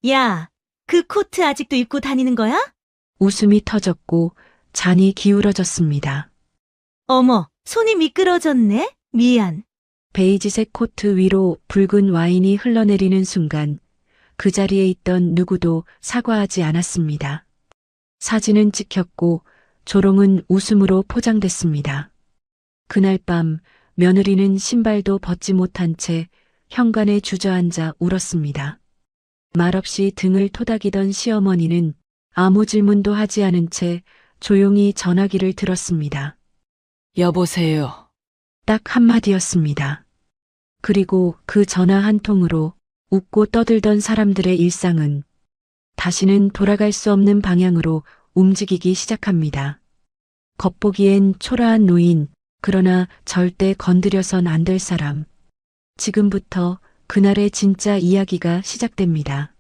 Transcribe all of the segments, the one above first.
야, 그 코트 아직도 입고 다니는 거야? 웃음이 터졌고 잔이 기울어졌습니다. 어머, 손이 미끄러졌네? 미안. 베이지색 코트 위로 붉은 와인이 흘러내리는 순간 그 자리에 있던 누구도 사과하지 않았습니다. 사진은 찍혔고 조롱은 웃음으로 포장됐습니다. 그날 밤 며느리는 신발도 벗지 못한 채 현관에 주저앉아 울었습니다. 말없이 등을 토닥이던 시어머니는 아무 질문도 하지 않은 채 조용히 전화기를 들었습니다. 여보세요. 딱 한마디였습니다. 그리고 그 전화 한 통으로 웃고 떠들던 사람들의 일상은 다시는 돌아갈 수 없는 방향으로 움직이기 시작합니다. 겉보기엔 초라한 노인, 그러나 절대 건드려선 안 될 사람. 지금부터 그날의 진짜 이야기가 시작됩니다.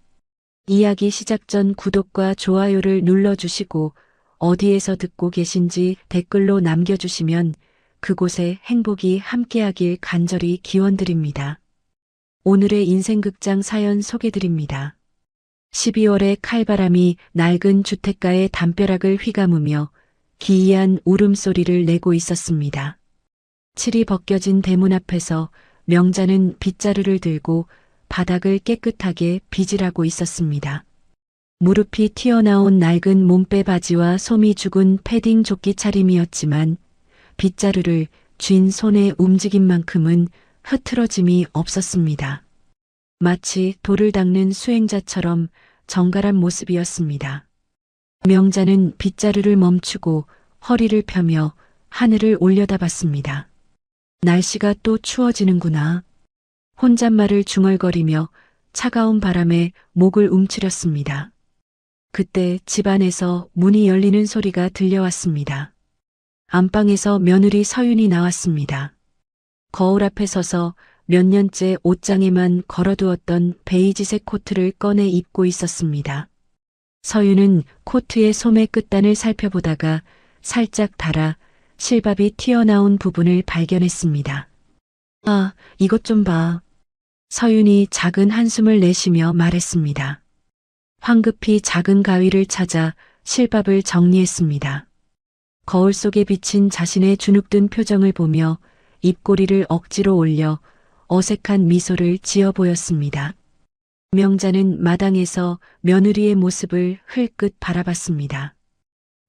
이야기 시작 전 구독과 좋아요를 눌러주시고 어디에서 듣고 계신지 댓글로 남겨주시면 그곳에 행복이 함께하길 간절히 기원드립니다. 오늘의 인생극장 사연 소개드립니다. 12월의 칼바람이 낡은 주택가의 담벼락을 휘감으며 기이한 울음소리를 내고 있었습니다. 칠이 벗겨진 대문 앞에서 명자는 빗자루를 들고 바닥을 깨끗하게 빗질하고 있었습니다. 무릎이 튀어나온 낡은 몸빼 바지와 솜이 죽은 패딩 조끼 차림이었지만 빗자루를 쥔 손의 움직임만큼은 흐트러짐이 없었습니다. 마치 돌을 닦는 수행자처럼 정갈한 모습이었습니다. 명자는 빗자루를 멈추고 허리를 펴며 하늘을 올려다봤습니다. 날씨가 또 추워지는구나. 혼잣말을 중얼거리며 차가운 바람에 목을 움츠렸습니다. 그때 집안에서 문이 열리는 소리가 들려왔습니다. 안방에서 며느리 서윤이 나왔습니다. 거울 앞에 서서 몇 년째 옷장에만 걸어두었던 베이지색 코트를 꺼내 입고 있었습니다. 서윤은 코트의 소매 끝단을 살펴보다가 살짝 달아 실밥이 튀어나온 부분을 발견했습니다. 아, 이것 좀 봐. 서윤이 작은 한숨을 내쉬며 말했습니다. 황급히 작은 가위를 찾아 실밥을 정리했습니다. 거울 속에 비친 자신의 주눅든 표정을 보며 입꼬리를 억지로 올려 어색한 미소를 지어 보였습니다. 명자는 마당에서 며느리의 모습을 흘끗 바라봤습니다.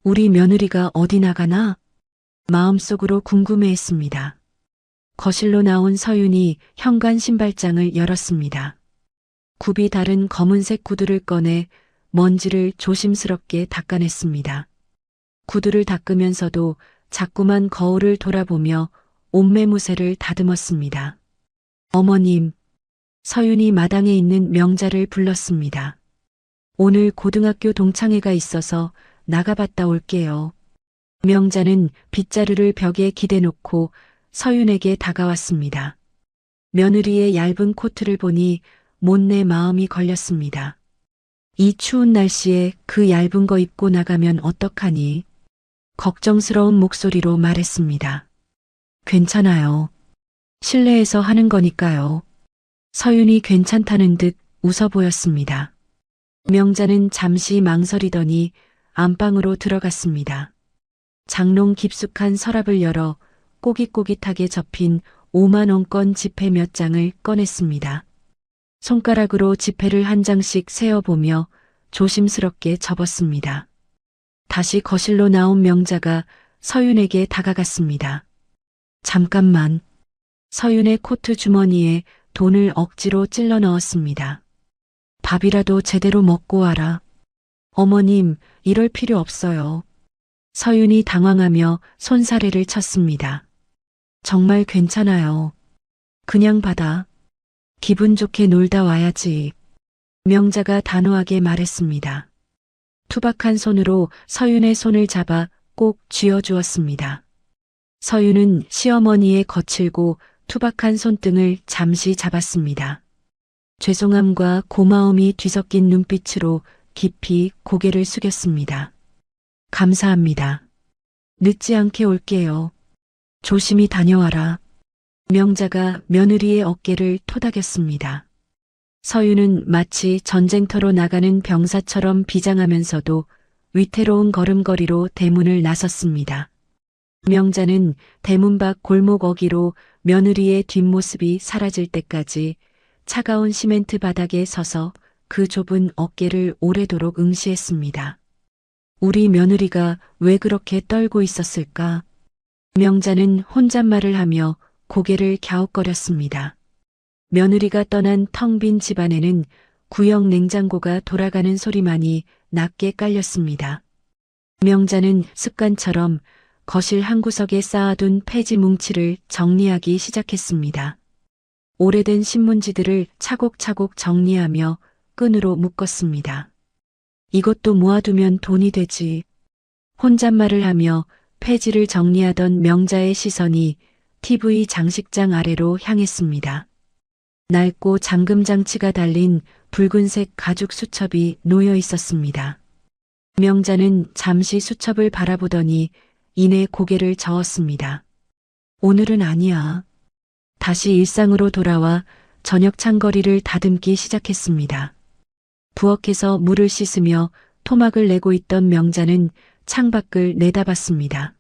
우리 며느리가 어디 나가나? 마음속으로 궁금해했습니다. 거실로 나온 서윤이 현관 신발장을 열었습니다. 굽이 다른 검은색 구두를 꺼내 먼지를 조심스럽게 닦아냈습니다. 구두를 닦으면서도 자꾸만 거울을 돌아보며 옷매무새를 다듬었습니다. 어머님, 서윤이 마당에 있는 명자를 불렀습니다. 오늘 고등학교 동창회가 있어서 나가봤다 올게요. 명자는 빗자루를 벽에 기대놓고 서윤에게 다가왔습니다. 며느리의 얇은 코트를 보니 못내 마음이 걸렸습니다. 이 추운 날씨에 그 얇은 거 입고 나가면 어떡하니? 걱정스러운 목소리로 말했습니다. 괜찮아요. 실내에서 하는 거니까요. 서윤이 괜찮다는 듯 웃어 보였습니다. 명자는 잠시 망설이더니 안방으로 들어갔습니다. 장롱 깊숙한 서랍을 열어 꼬깃꼬깃하게 접힌 5만 원권 지폐 몇 장을 꺼냈습니다. 손가락으로 지폐를 한 장씩 세어보며 조심스럽게 접었습니다. 다시 거실로 나온 명자가 서윤에게 다가갔습니다. 잠깐만. 서윤의 코트 주머니에 돈을 억지로 찔러 넣었습니다. 밥이라도 제대로 먹고 와라. 어머님, 이럴 필요 없어요. 서윤이 당황하며 손사래를 쳤습니다. 정말 괜찮아요. 그냥 받아. 기분 좋게 놀다 와야지. 명자가 단호하게 말했습니다. 투박한 손으로 서윤의 손을 잡아 꼭 쥐어주었습니다. 서윤은 시어머니의 거칠고 투박한 손등을 잠시 잡았습니다. 죄송함과 고마움이 뒤섞인 눈빛으로 깊이 고개를 숙였습니다. 감사합니다. 늦지 않게 올게요. 조심히 다녀와라. 명자가 며느리의 어깨를 토닥였습니다. 서윤은 마치 전쟁터로 나가는 병사처럼 비장하면서도 위태로운 걸음걸이로 대문을 나섰습니다. 명자는 대문 밖 골목 어귀로 며느리의 뒷모습이 사라질 때까지 차가운 시멘트 바닥에 서서 그 좁은 어깨를 오래도록 응시했습니다. 우리 며느리가 왜 그렇게 떨고 있었을까? 명자는 혼잣말을 하며 고개를 갸웃거렸습니다. 며느리가 떠난 텅 빈 집안에는 구형 냉장고가 돌아가는 소리만이 낮게 깔렸습니다. 명자는 습관처럼 거실 한 구석에 쌓아둔 폐지 뭉치를 정리하기 시작했습니다. 오래된 신문지들을 차곡차곡 정리하며 끈으로 묶었습니다. 이것도 모아두면 돈이 되지. 혼잣말을 하며 폐지를 정리하던 명자의 시선이 TV 장식장 아래로 향했습니다. 낡고 잠금 장치가 달린 붉은색 가죽 수첩이 놓여 있었습니다. 명자는 잠시 수첩을 바라보더니 이내 고개를 저었습니다. 오늘은 아니야. 다시 일상으로 돌아와 저녁 창거리를 다듬기 시작했습니다. 부엌에서 물을 씻으며 토막을 내고 있던 명자는 창밖을 내다봤습니다.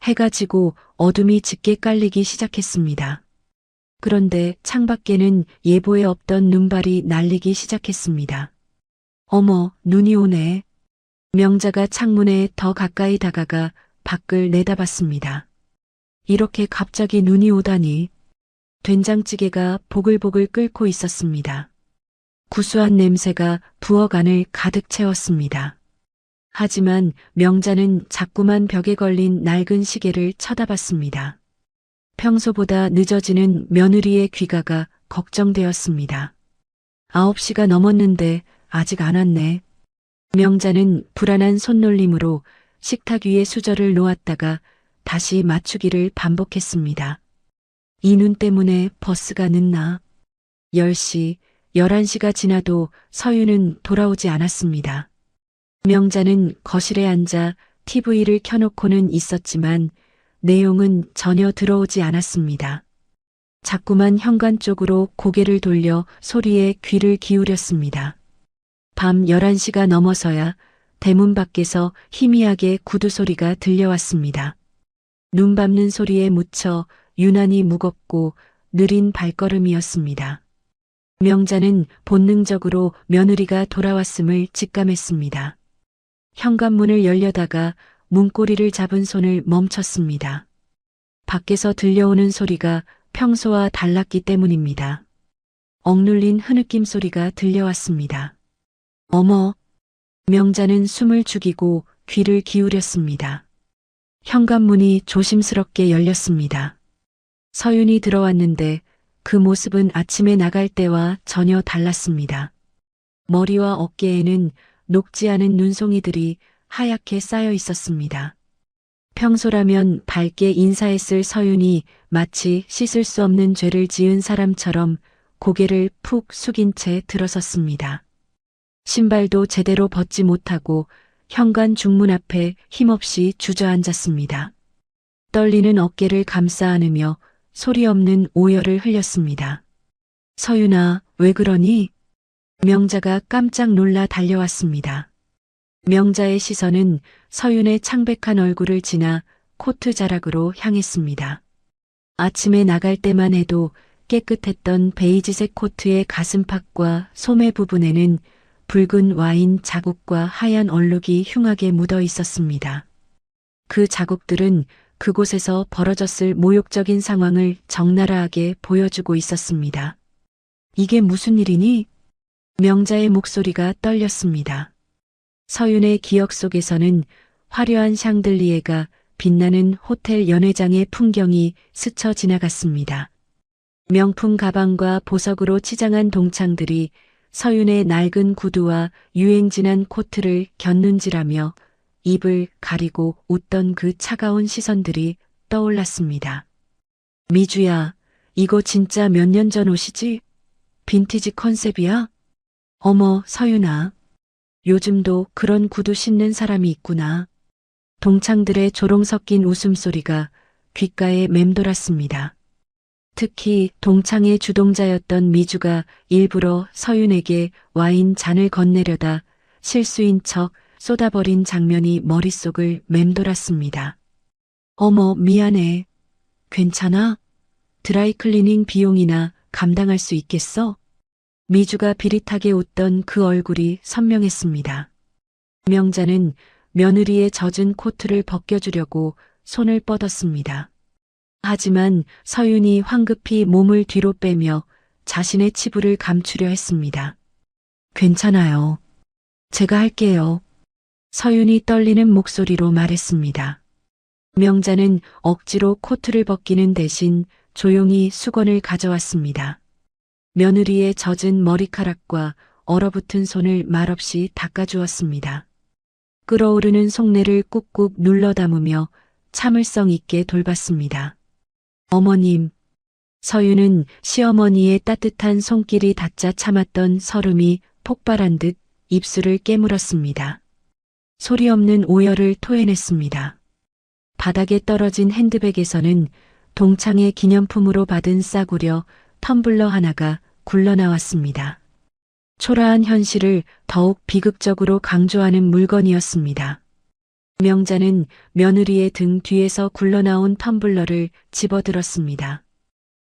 해가 지고 어둠이 짙게 깔리기 시작했습니다. 그런데 창밖에는 예보에 없던 눈발이 날리기 시작했습니다. 어머, 눈이 오네. 명자가 창문에 더 가까이 다가가 밖을 내다봤습니다. 이렇게 갑자기 눈이 오다니. 된장찌개가 보글보글 끓고 있었습니다. 구수한 냄새가 부엌 안을 가득 채웠습니다. 하지만 명자는 자꾸만 벽에 걸린 낡은 시계를 쳐다봤습니다. 평소보다 늦어지는 며느리의 귀가가 걱정되었습니다. 9시가 넘었는데 아직 안 왔네. 명자는 불안한 손놀림으로 식탁 위에 수저를 놓았다가 다시 맞추기를 반복했습니다. 이 눈 때문에 버스가 늦나? 10시, 11시가 지나도 서윤은 돌아오지 않았습니다. 명자는 거실에 앉아 TV를 켜놓고는 있었지만 내용은 전혀 들어오지 않았습니다. 자꾸만 현관 쪽으로 고개를 돌려 소리에 귀를 기울였습니다. 밤 11시가 넘어서야 대문 밖에서 희미하게 구두 소리가 들려왔습니다. 눈 밟는 소리에 묻혀 유난히 무겁고 느린 발걸음이었습니다. 명자는 본능적으로 며느리가 돌아왔음을 직감했습니다. 현관문을 열려다가 문고리를 잡은 손을 멈췄습니다. 밖에서 들려오는 소리가 평소와 달랐기 때문입니다. 억눌린 흐느낌 소리가 들려왔습니다. 어머! 명자는 숨을 죽이고 귀를 기울였습니다. 현관문이 조심스럽게 열렸습니다. 서윤이 들어왔는데 그 모습은 아침에 나갈 때와 전혀 달랐습니다. 머리와 어깨에는 녹지 않은 눈송이들이 하얗게 쌓여 있었습니다. 평소라면 밝게 인사했을 서윤이 마치 씻을 수 없는 죄를 지은 사람처럼 고개를 푹 숙인 채 들어섰습니다. 신발도 제대로 벗지 못하고 현관 중문 앞에 힘없이 주저앉았습니다. 떨리는 어깨를 감싸 안으며 소리 없는 오열을 흘렸습니다. 서윤아, 왜 그러니? 명자가 깜짝 놀라 달려왔습니다. 명자의 시선은 서윤의 창백한 얼굴을 지나 코트 자락으로 향했습니다. 아침에 나갈 때만 해도 깨끗했던 베이지색 코트의 가슴팍과 소매 부분에는 붉은 와인 자국과 하얀 얼룩이 흉하게 묻어 있었습니다. 그 자국들은 그곳에서 벌어졌을 모욕적인 상황을 적나라하게 보여주고 있었습니다. 이게 무슨 일이니? 명자의 목소리가 떨렸습니다. 서윤의 기억 속에서는 화려한 샹들리에가 빛나는 호텔 연회장의 풍경이 스쳐 지나갔습니다. 명품 가방과 보석으로 치장한 동창들이 서윤의 낡은 구두와 유행진한 코트를 곁눈질하며 입을 가리고 웃던 그 차가운 시선들이 떠올랐습니다. 미주야, 이거 진짜 몇 년 전 옷이지? 빈티지 컨셉이야? 어머, 서윤아. 요즘도 그런 구두 신는 사람이 있구나. 동창들의 조롱 섞인 웃음소리가 귓가에 맴돌았습니다. 특히 동창의 주동자였던 미주가 일부러 서윤에게 와인 잔을 건네려다 실수인 척 쏟아버린 장면이 머릿속을 맴돌았습니다. 어머, 미안해. 괜찮아? 드라이클리닝 비용이나 감당할 수 있겠어? 미주가 비릿하게 웃던 그 얼굴이 선명했습니다. 명자는 며느리의 젖은 코트를 벗겨주려고 손을 뻗었습니다. 하지만 서윤이 황급히 몸을 뒤로 빼며 자신의 치부를 감추려 했습니다. 괜찮아요. 제가 할게요. 서윤이 떨리는 목소리로 말했습니다. 명자는 억지로 코트를 벗기는 대신 조용히 수건을 가져왔습니다. 며느리의 젖은 머리카락과 얼어붙은 손을 말없이 닦아주었습니다. 끓어오르는 속내를 꾹꾹 눌러 담으며 참을성 있게 돌봤습니다. 어머님. 서윤은 시어머니의 따뜻한 손길이 닿자 참았던 설움이 폭발한 듯 입술을 깨물었습니다. 소리 없는 오열을 토해냈습니다. 바닥에 떨어진 핸드백에서는 동창의 기념품으로 받은 싸구려 텀블러 하나가 굴러나왔습니다. 초라한 현실을 더욱 비극적으로 강조하는 물건이었습니다. 명자는 며느리의 등 뒤에서 굴러나온 텀블러를 집어들었습니다.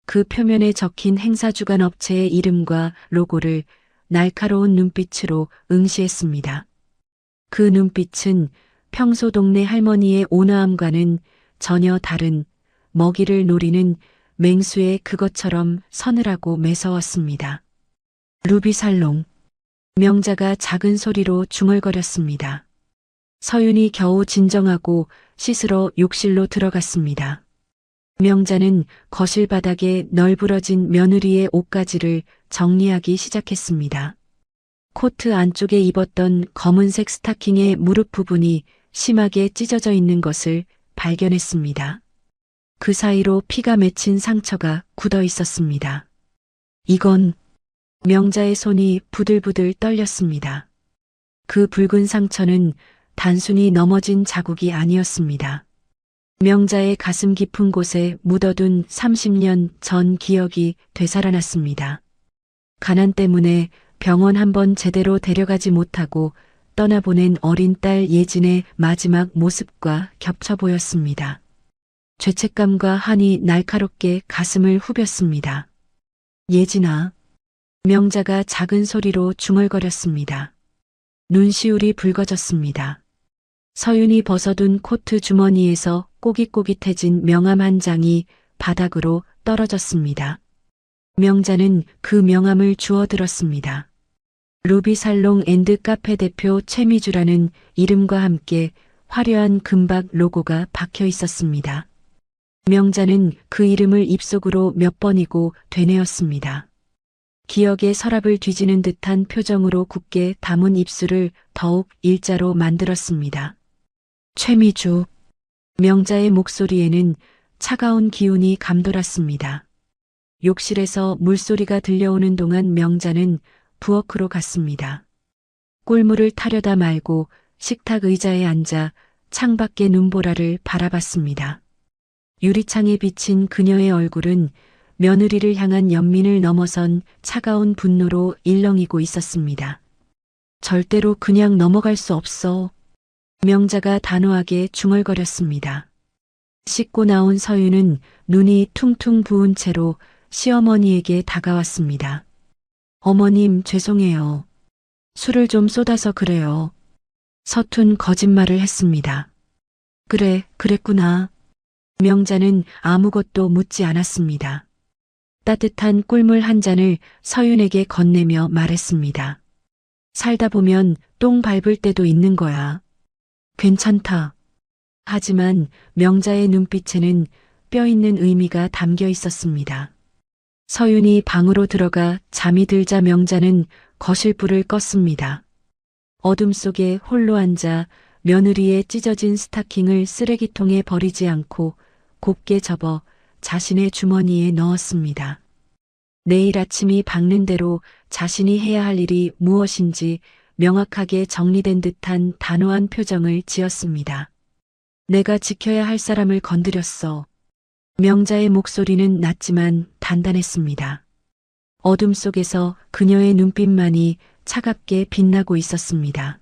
그 표면에 적힌 행사주간 업체의 이름과 로고를 날카로운 눈빛으로 응시했습니다. 그 눈빛은 평소 동네 할머니의 온화함과는 전혀 다른 먹이를 노리는 맹수의 그것처럼 서늘하고 매서웠습니다. 루비살롱. 명자가 작은 소리로 중얼거렸습니다. 서윤이 겨우 진정하고 씻으러 욕실로 들어갔습니다. 명자는 거실 바닥에 널브러진 며느리의 옷가지를 정리하기 시작했습니다. 코트 안쪽에 입었던 검은색 스타킹의 무릎 부분이 심하게 찢어져 있는 것을 발견했습니다. 그 사이로 피가 맺힌 상처가 굳어 있었습니다. 이건 명자의 손이 부들부들 떨렸습니다. 그 붉은 상처는 단순히 넘어진 자국이 아니었습니다. 명자의 가슴 깊은 곳에 묻어둔 30년 전 기억이 되살아났습니다. 가난 때문에 병원 한번 제대로 데려가지 못하고 떠나보낸 어린 딸 예진의 마지막 모습과 겹쳐 보였습니다. 죄책감과 한이 날카롭게 가슴을 후볐습니다. 예진아. 명자가 작은 소리로 중얼거렸습니다. 눈시울이 붉어졌습니다. 서윤이 벗어둔 코트 주머니에서 꼬깃꼬깃해진 명함 한 장이 바닥으로 떨어졌습니다. 명자는 그 명함을 주워들었습니다. 루비살롱 앤드 카페 대표 최미주라는 이름과 함께 화려한 금박 로고가 박혀 있었습니다. 명자는 그 이름을 입속으로 몇 번이고 되뇌었습니다. 기억의 서랍을 뒤지는 듯한 표정으로 굳게 담은 입술을 더욱 일자로 만들었습니다. 최미주. 명자의 목소리에는 차가운 기운이 감돌았습니다. 욕실에서 물소리가 들려오는 동안 명자는 부엌으로 갔습니다. 꿀물을 타려다 말고 식탁 의자에 앉아 창밖의 눈보라를 바라봤습니다. 유리창에 비친 그녀의 얼굴은 며느리를 향한 연민을 넘어선 차가운 분노로 일렁이고 있었습니다. 절대로 그냥 넘어갈 수 없어. 명자가 단호하게 중얼거렸습니다. 씻고 나온 서윤은 눈이 퉁퉁 부은 채로 시어머니에게 다가왔습니다. 어머님, 죄송해요. 술을 좀 쏟아서 그래요. 서툰 거짓말을 했습니다. 그래, 그랬구나. 명자는 아무것도 묻지 않았습니다. 따뜻한 꿀물 한 잔을 서윤에게 건네며 말했습니다. 살다 보면 똥 밟을 때도 있는 거야. 괜찮다. 하지만 명자의 눈빛에는 뼈있는 의미가 담겨 있었습니다. 서윤이 방으로 들어가 잠이 들자 명자는 거실불을 껐습니다. 어둠 속에 홀로 앉아 며느리의 찢어진 스타킹을 쓰레기통에 버리지 않고 곱게 접어 자신의 주머니에 넣었습니다. 내일 아침이 밝는 대로 자신이 해야 할 일이 무엇인지 명확하게 정리된 듯한 단호한 표정을 지었습니다. 내가 지켜야 할 사람을 건드렸어. 명자의 목소리는 낮지만 단단했습니다. 어둠 속에서 그녀의 눈빛만이 차갑게 빛나고 있었습니다.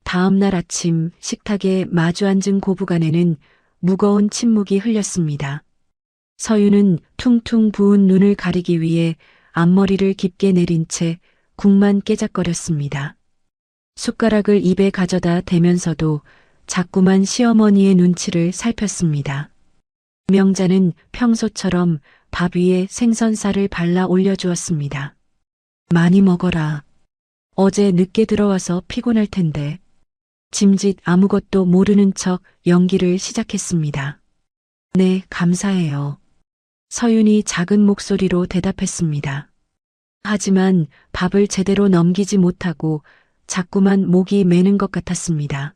다음 날 아침 식탁에 마주 앉은 고부간에는 무거운 침묵이 흘렸습니다. 서윤은 퉁퉁 부은 눈을 가리기 위해 앞머리를 깊게 내린 채 국만 깨작거렸습니다. 숟가락을 입에 가져다 대면서도 자꾸만 시어머니의 눈치를 살폈습니다. 명자는 평소처럼 밥 위에 생선살을 발라 올려주었습니다. 많이 먹어라. 어제 늦게 들어와서 피곤할 텐데. 짐짓 아무것도 모르는 척 연기를 시작했습니다. 네, 감사해요. 서윤이 작은 목소리로 대답했습니다. 하지만 밥을 제대로 넘기지 못하고 자꾸만 목이 메는 것 같았습니다.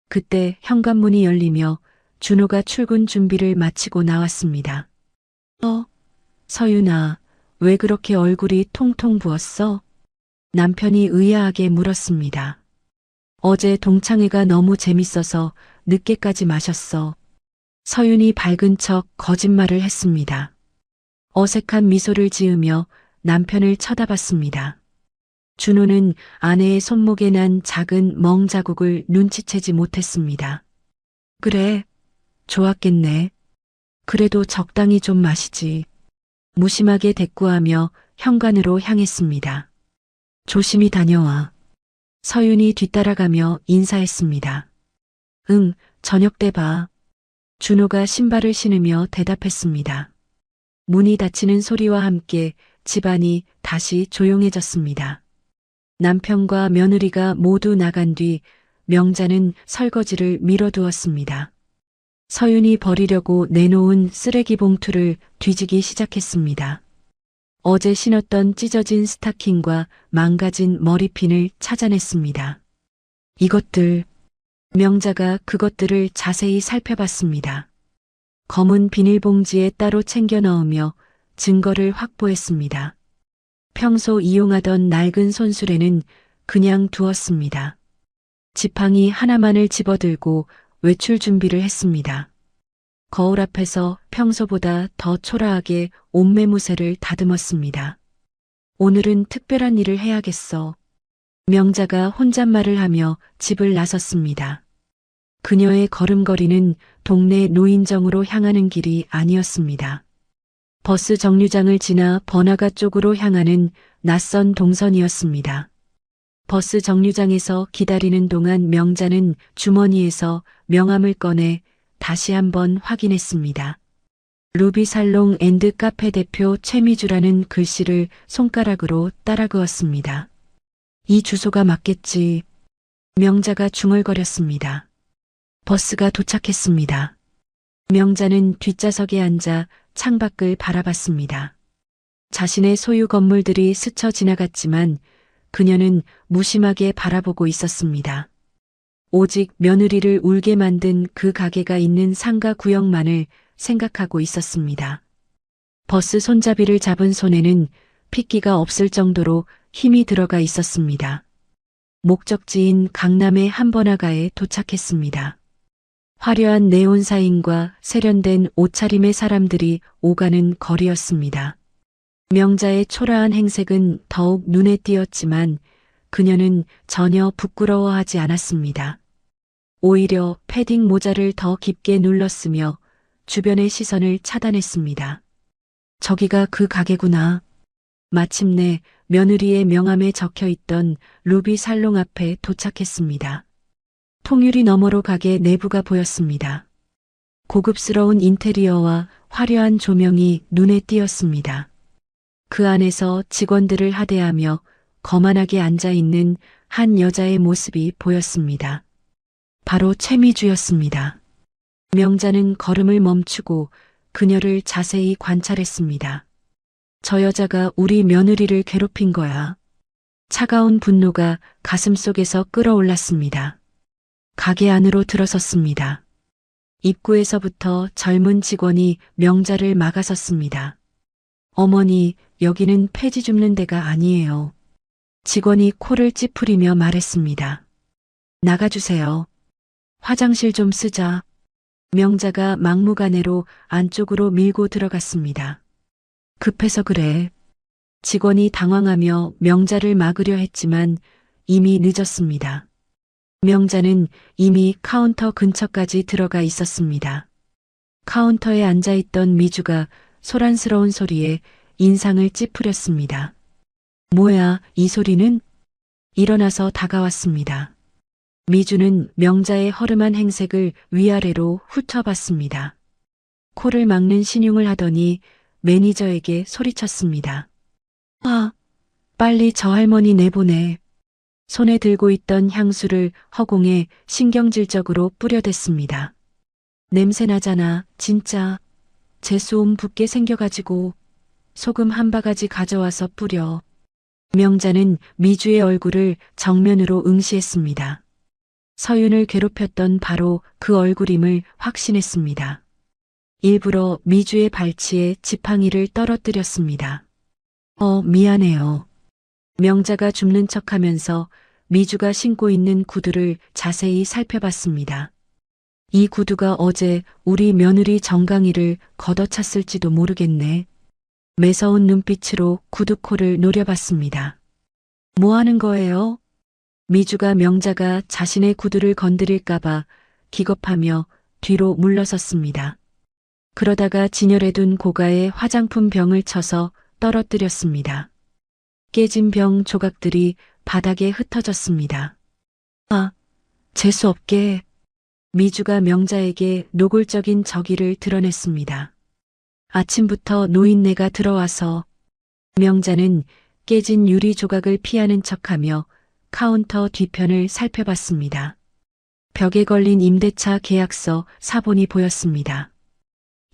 그때 현관문이 열리며 준호가 출근 준비를 마치고 나왔습니다. 서윤아, 왜 그렇게 얼굴이 통통 부었어? 남편이 의아하게 물었습니다. 어제 동창회가 너무 재밌어서 늦게까지 마셨어. 서윤이 밝은 척 거짓말을 했습니다. 어색한 미소를 지으며 남편을 쳐다봤습니다. 준호는 아내의 손목에 난 작은 멍 자국을 눈치채지 못했습니다. 그래, 좋았겠네. 그래도 적당히 좀 마시지. 무심하게 대꾸하며 현관으로 향했습니다. 조심히 다녀와. 서윤이 뒤따라가며 인사했습니다. 응, 저녁 때 봐. 준호가 신발을 신으며 대답했습니다. 문이 닫히는 소리와 함께 집안이 다시 조용해졌습니다. 남편과 며느리가 모두 나간 뒤 명자는 설거지를 미뤄두었습니다. 서윤이 버리려고 내놓은 쓰레기 봉투를 뒤지기 시작했습니다. 어제 신었던 찢어진 스타킹과 망가진 머리핀을 찾아냈습니다. 이것들, 명자가 그것들을 자세히 살펴봤습니다. 검은 비닐봉지에 따로 챙겨 넣으며 증거를 확보했습니다. 평소 이용하던 낡은 손수레는 그냥 두었습니다. 지팡이 하나만을 집어들고 외출 준비를 했습니다. 거울 앞에서 평소보다 더 초라하게 옷매무새를 다듬었습니다. 오늘은 특별한 일을 해야겠어. 명자가 혼잣말을 하며 집을 나섰습니다. 그녀의 걸음걸이는 동네 노인정으로 향하는 길이 아니었습니다. 버스 정류장을 지나 번화가 쪽으로 향하는 낯선 동선이었습니다. 버스 정류장에서 기다리는 동안 명자는 주머니에서 명함을 꺼내 다시 한번 확인했습니다. 루비 살롱 앤드 카페 대표 최미주라는 글씨를 손가락으로 따라 그었습니다. 이 주소가 맞겠지. 명자가 중얼거렸습니다. 버스가 도착했습니다. 명자는 뒷좌석에 앉아 창밖을 바라봤습니다. 자신의 소유 건물들이 스쳐 지나갔지만 그녀는 무심하게 바라보고 있었습니다. 오직 며느리를 울게 만든 그 가게가 있는 상가 구역만을 생각하고 있었습니다. 버스 손잡이를 잡은 손에는 핏기가 없을 정도로 힘이 들어가 있었습니다. 목적지인 강남의 한 번화가에 도착했습니다. 화려한 네온 사인과 세련된 옷차림의 사람들이 오가는 거리였습니다. 명자의 초라한 행색은 더욱 눈에 띄었지만 그녀는 전혀 부끄러워하지 않았습니다. 오히려 패딩 모자를 더 깊게 눌렀으며 주변의 시선을 차단했습니다. 저기가 그 가게구나. 마침내 며느리의 명함에 적혀있던 루비 살롱 앞에 도착했습니다. 통유리 너머로 가게 내부가 보였습니다. 고급스러운 인테리어와 화려한 조명이 눈에 띄었습니다. 그 안에서 직원들을 하대하며 거만하게 앉아있는 한 여자의 모습이 보였습니다. 바로 최미주였습니다. 명자는 걸음을 멈추고 그녀를 자세히 관찰했습니다. 저 여자가 우리 며느리를 괴롭힌 거야. 차가운 분노가 가슴속에서 끌어올랐습니다. 가게 안으로 들어섰습니다. 입구에서부터 젊은 직원이 명자를 막아섰습니다. 어머니, 여기는 폐지 줍는 데가 아니에요. 직원이 코를 찌푸리며 말했습니다. 나가주세요. 화장실 좀 쓰자. 명자가 막무가내로 안쪽으로 밀고 들어갔습니다. 급해서 그래. 직원이 당황하며 명자를 막으려 했지만 이미 늦었습니다. 명자는 이미 카운터 근처까지 들어가 있었습니다. 카운터에 앉아있던 미주가 소란스러운 소리에 인상을 찌푸렸습니다. 뭐야, 이 소리는? 일어나서 다가왔습니다. 미주는 명자의 허름한 행색을 위아래로 훑어봤습니다. 코를 막는 신용을 하더니 매니저에게 소리쳤습니다. 아, 빨리 저 할머니 내보내. 손에 들고 있던 향수를 허공에 신경질적으로 뿌려댔습니다. 냄새 나잖아, 진짜. 재수옴 붓게 생겨가지고 소금 한 바가지 가져와서 뿌려. 명자는 미주의 얼굴을 정면으로 응시했습니다. 서윤을 괴롭혔던 바로 그 얼굴임을 확신했습니다. 일부러 미주의 발치에 지팡이를 떨어뜨렸습니다. 미안해요. 명자가 줍는 척하면서 미주가 신고 있는 구두를 자세히 살펴봤습니다. 이 구두가 어제 우리 며느리 정강이를 걷어찼을지도 모르겠네. 매서운 눈빛으로 구두코를 노려봤습니다. 뭐 하는 거예요? 미주가 명자가 자신의 구두를 건드릴까봐 기겁하며 뒤로 물러섰습니다. 그러다가 진열해둔 고가에 화장품 병을 쳐서 떨어뜨렸습니다. 깨진 병 조각들이 바닥에 흩어졌습니다. 아, 재수없게. 미주가 명자에게 노골적인 적의를 드러냈습니다. 아침부터 노인네가 들어와서. 명자는 깨진 유리 조각을 피하는 척하며 카운터 뒤편을 살펴봤습니다. 벽에 걸린 임대차 계약서 사본이 보였습니다.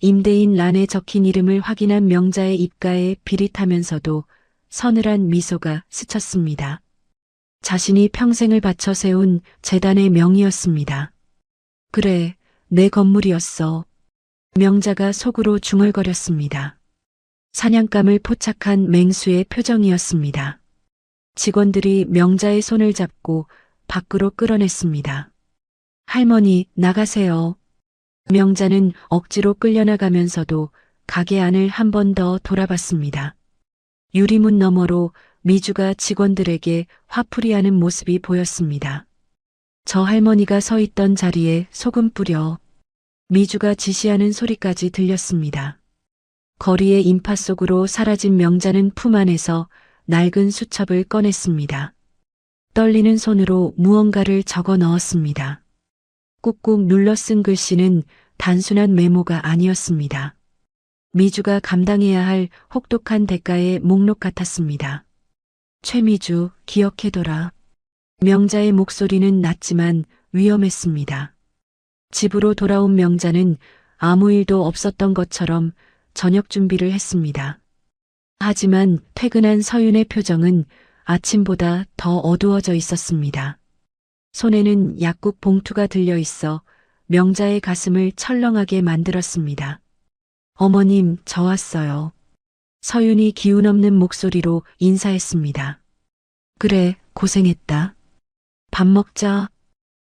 임대인 란에 적힌 이름을 확인한 명자의 입가에 비릿하면서도 서늘한 미소가 스쳤습니다. 자신이 평생을 바쳐 세운 재단의 명의였습니다. 그래, 내 건물이었어. 명자가 속으로 중얼거렸습니다. 사냥감을 포착한 맹수의 표정이었습니다. 직원들이 명자의 손을 잡고 밖으로 끌어냈습니다. 할머니, 나가세요. 명자는 억지로 끌려나가면서도 가게 안을 한 번 더 돌아봤습니다. 유리문 너머로 미주가 직원들에게 화풀이하는 모습이 보였습니다. 저 할머니가 서 있던 자리에 소금 뿌려. 미주가 지시하는 소리까지 들렸습니다. 거리의 인파 속으로 사라진 명자는 품 안에서 낡은 수첩을 꺼냈습니다. 떨리는 손으로 무언가를 적어 넣었습니다. 꾹꾹 눌러 쓴 글씨는 단순한 메모가 아니었습니다. 미주가 감당해야 할 혹독한 대가의 목록 같았습니다. 최미주, 기억해둬라. 명자의 목소리는 낮지만 위험했습니다. 집으로 돌아온 명자는 아무 일도 없었던 것처럼 저녁 준비를 했습니다. 하지만 퇴근한 서윤의 표정은 아침보다 더 어두워져 있었습니다. 손에는 약국 봉투가 들려 있어 명자의 가슴을 철렁하게 만들었습니다. 어머님, 저 왔어요. 서윤이 기운 없는 목소리로 인사했습니다. 그래, 고생했다. 밥 먹자.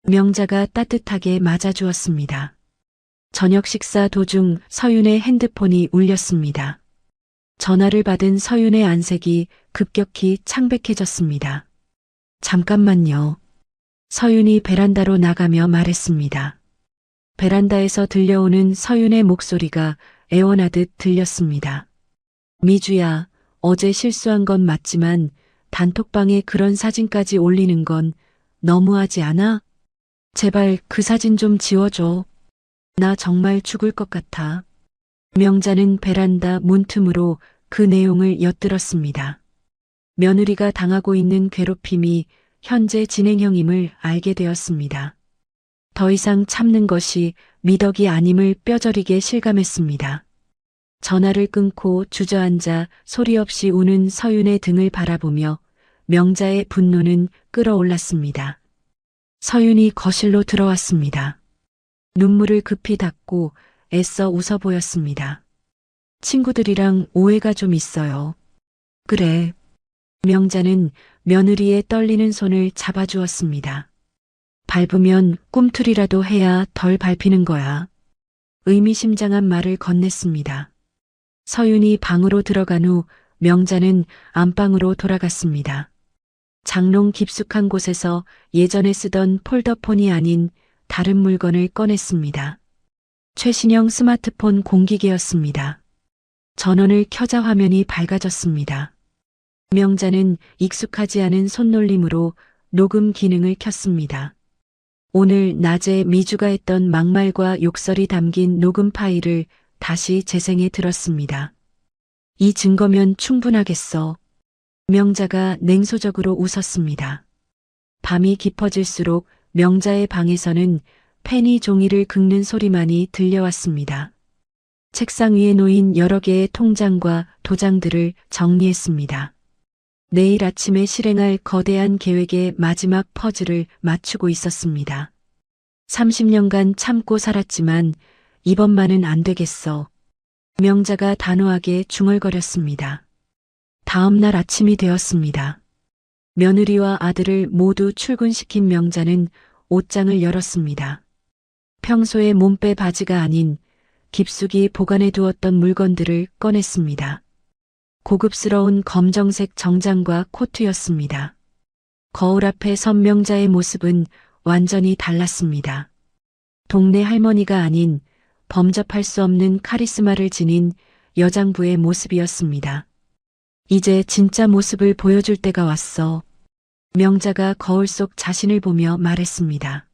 명자가 따뜻하게 맞아주었습니다. 저녁 식사 도중 서윤의 핸드폰이 울렸습니다. 전화를 받은 서윤의 안색이 급격히 창백해졌습니다. 잠깐만요. 서윤이 베란다로 나가며 말했습니다. 베란다에서 들려오는 서윤의 목소리가 애원하듯 들렸습니다. 미주야, 어제 실수한 건 맞지만 단톡방에 그런 사진까지 올리는 건 너무하지 않아? 제발 그 사진 좀 지워줘. 나 정말 죽을 것 같아. 명자는 베란다 문틈으로 그 내용을 엿들었습니다. 며느리가 당하고 있는 괴롭힘이 현재 진행형임을 알게 되었습니다. 더 이상 참는 것이 미덕이 아님을 뼈저리게 실감했습니다. 전화를 끊고 주저앉아 소리 없이 우는 서윤의 등을 바라보며 명자의 분노는 끌어올랐습니다. 서윤이 거실로 들어왔습니다. 눈물을 급히 닦고 애써 웃어 보였습니다. 친구들이랑 오해가 좀 있어요. 그래. 명자는 며느리의 떨리는 손을 잡아주었습니다. 밟으면 꿈틀이라도 해야 덜 밟히는 거야. 의미심장한 말을 건넸습니다. 서윤이 방으로 들어간 후 명자는 안방으로 돌아갔습니다. 장롱 깊숙한 곳에서 예전에 쓰던 폴더폰이 아닌 다른 물건을 꺼냈습니다. 최신형 스마트폰 공기계였습니다. 전원을 켜자 화면이 밝아졌습니다. 명자는 익숙하지 않은 손놀림으로 녹음 기능을 켰습니다. 오늘 낮에 미주가 했던 막말과 욕설이 담긴 녹음 파일을 다시 재생해 들었습니다. 이 증거면 충분하겠어. 명자가 냉소적으로 웃었습니다. 밤이 깊어질수록 명자의 방에서는 펜이 종이를 긁는 소리만이 들려왔습니다. 책상 위에 놓인 여러 개의 통장과 도장들을 정리했습니다. 내일 아침에 실행할 거대한 계획의 마지막 퍼즐을 맞추고 있었습니다. 30년간 참고 살았지만 이번만은 안 되겠어. 명자가 단호하게 중얼거렸습니다. 다음 날 아침이 되었습니다. 며느리와 아들을 모두 출근시킨 명자는 옷장을 열었습니다. 평소에 몸빼 바지가 아닌 깊숙이 보관해 두었던 물건들을 꺼냈습니다. 고급스러운 검정색 정장과 코트였습니다. 거울 앞에 선 명자의 모습은 완전히 달랐습니다. 동네 할머니가 아닌 범접할 수 없는 카리스마를 지닌 여장부의 모습이었습니다. 이제 진짜 모습을 보여줄 때가 왔어. 명자가 거울 속 자신을 보며 말했습니다.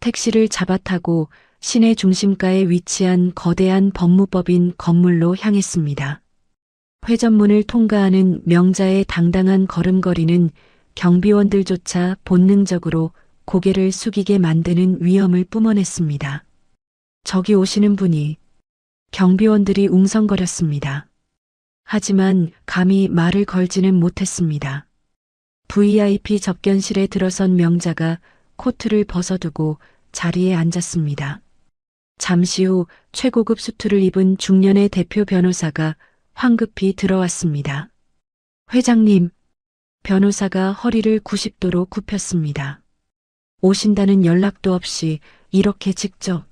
택시를 잡아타고 시내 중심가에 위치한 거대한 법무법인 건물로 향했습니다. 회전문을 통과하는 명자의 당당한 걸음걸이는 경비원들조차 본능적으로 고개를 숙이게 만드는 위험을 뿜어냈습니다. 저기 오시는 분이. 경비원들이 웅성거렸습니다. 하지만 감히 말을 걸지는 못했습니다. VIP 접견실에 들어선 명자가 코트를 벗어두고 자리에 앉았습니다. 잠시 후 최고급 수트를 입은 중년의 대표 변호사가 황급히 들어왔습니다. 회장님, 변호사가 허리를 90도로 굽혔습니다. 오신다는 연락도 없이 이렇게 직접.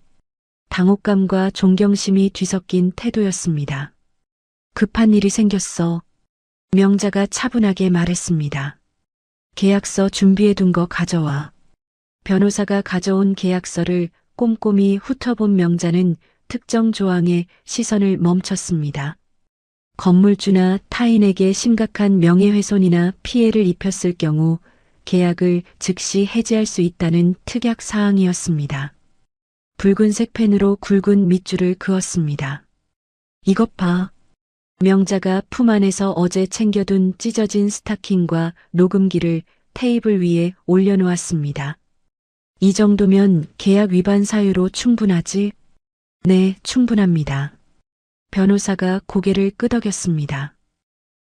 당혹감과 존경심이 뒤섞인 태도였습니다. 급한 일이 생겼어. 명자가 차분하게 말했습니다. 계약서 준비해둔 거 가져와. 변호사가 가져온 계약서를 꼼꼼히 훑어본 명자는 특정 조항에 시선을 멈췄습니다. 건물주나 타인에게 심각한 명예훼손이나 피해를 입혔을 경우 계약을 즉시 해지할 수 있다는 특약 사항이었습니다. 붉은색 펜으로 굵은 밑줄을 그었습니다. 이것 봐. 명자가 품 안에서 어제 챙겨둔 찢어진 스타킹과 녹음기를 테이블 위에 올려놓았습니다. 이 정도면 계약 위반 사유로 충분하지? 네, 충분합니다. 변호사가 고개를 끄덕였습니다.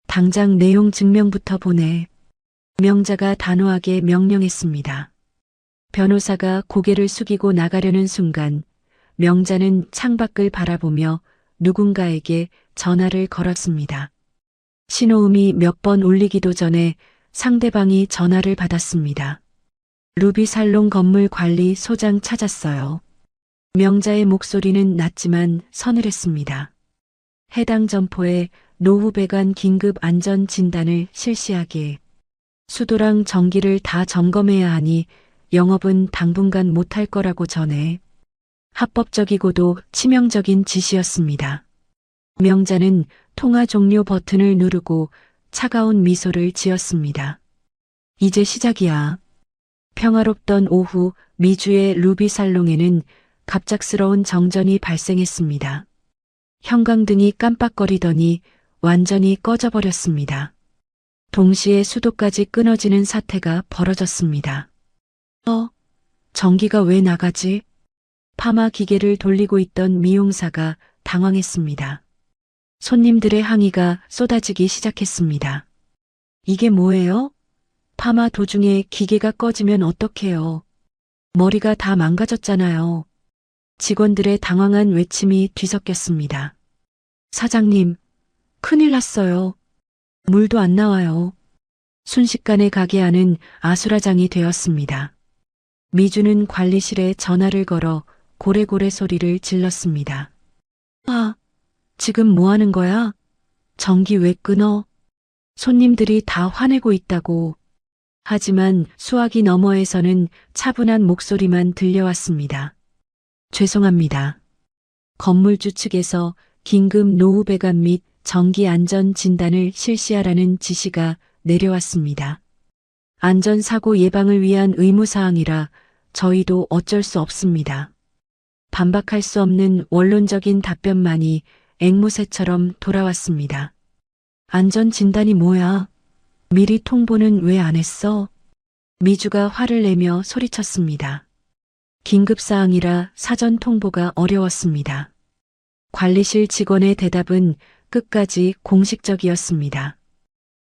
당장 내용 증명부터 보내. 명자가 단호하게 명령했습니다. 변호사가 고개를 숙이고 나가려는 순간 명자는 창밖을 바라보며 누군가에게 전화를 걸었습니다. 신호음이 몇 번 울리기도 전에 상대방이 전화를 받았습니다. 루비살롱 건물 관리 소장 찾았어요. 명자의 목소리는 낮지만 서늘했습니다. 해당 점포에 노후 배관 긴급 안전 진단을 실시하게. 수도랑 전기를 다 점검해야 하니 영업은 당분간 못할 거라고 전해. 합법적이고도 치명적인 지시였습니다. 명자는 통화 종료 버튼을 누르고 차가운 미소를 지었습니다. 이제 시작이야. 평화롭던 오후 미주의 루비살롱에는 갑작스러운 정전이 발생했습니다. 형광등이 깜빡거리더니 완전히 꺼져버렸습니다. 동시에 수도까지 끊어지는 사태가 벌어졌습니다. 전기가 왜 나가지? 파마 기계를 돌리고 있던 미용사가 당황했습니다. 손님들의 항의가 쏟아지기 시작했습니다. 이게 뭐예요? 파마 도중에 기계가 꺼지면 어떡해요? 머리가 다 망가졌잖아요. 직원들의 당황한 외침이 뒤섞였습니다. 사장님, 큰일 났어요. 물도 안 나와요. 순식간에 가게 안은 아수라장이 되었습니다. 미주는 관리실에 전화를 걸어 고래고래 소리를 질렀습니다. 아, 지금 뭐 하는 거야? 전기 왜 끊어? 손님들이 다 화내고 있다고. 하지만 수화기 너머에서는 차분한 목소리만 들려왔습니다. 죄송합니다. 건물주 측에서 긴급 노후 배관 및 전기 안전 진단을 실시하라는 지시가 내려왔습니다. 안전사고 예방을 위한 의무사항이라 저희도 어쩔 수 없습니다. 반박할 수 없는 원론적인 답변만이 앵무새처럼 돌아왔습니다. 안전진단이 뭐야? 미리 통보는 왜 안 했어? 미주가 화를 내며 소리쳤습니다. 긴급사항이라 사전 통보가 어려웠습니다. 관리실 직원의 대답은 끝까지 공식적이었습니다.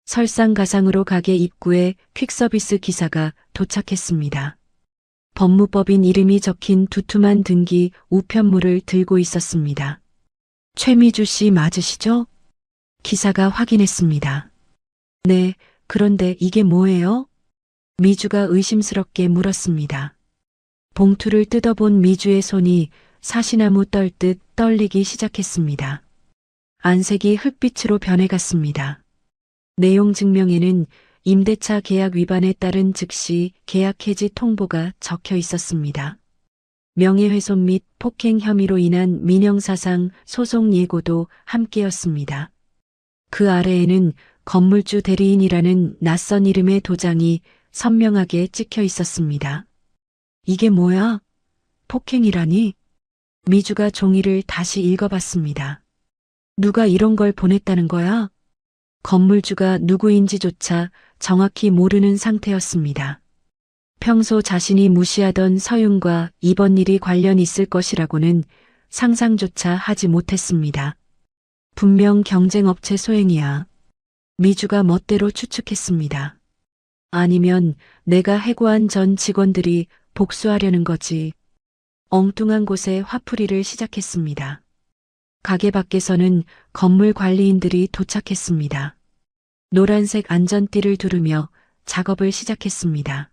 설상가상으로 가게 입구에 퀵서비스 기사가 도착했습니다. 법무법인 이름이 적힌 두툼한 등기 우편물을 들고 있었습니다. 최미주 씨 맞으시죠? 기사가 확인했습니다. 네, 그런데 이게 뭐예요? 미주가 의심스럽게 물었습니다. 봉투를 뜯어본 미주의 손이 사시나무 떨듯 떨리기 시작했습니다. 안색이 흙빛으로 변해갔습니다. 내용 증명에는 임대차 계약 위반에 따른 즉시 계약 해지 통보가 적혀 있었습니다. 명예훼손 및 폭행 혐의로 인한 민형사상 소송 예고도 함께였습니다. 그 아래에는 건물주 대리인이라는 낯선 이름의 도장이 선명하게 찍혀 있었습니다. 이게 뭐야? 폭행이라니? 미주가 종이를 다시 읽어봤습니다. 누가 이런 걸 보냈다는 거야? 건물주가 누구인지조차 정확히 모르는 상태였습니다. 평소 자신이 무시하던 서윤과 이번 일이 관련 있을 것이라고는 상상조차 하지 못했습니다. 분명 경쟁업체 소행이야. 미주가 멋대로 추측했습니다. 아니면 내가 해고한 전 직원들이 복수하려는 거지. 엉뚱한 곳에 화풀이를 시작했습니다. 가게 밖에서는 건물 관리인들이 도착했습니다. 노란색 안전띠를 두르며 작업을 시작했습니다.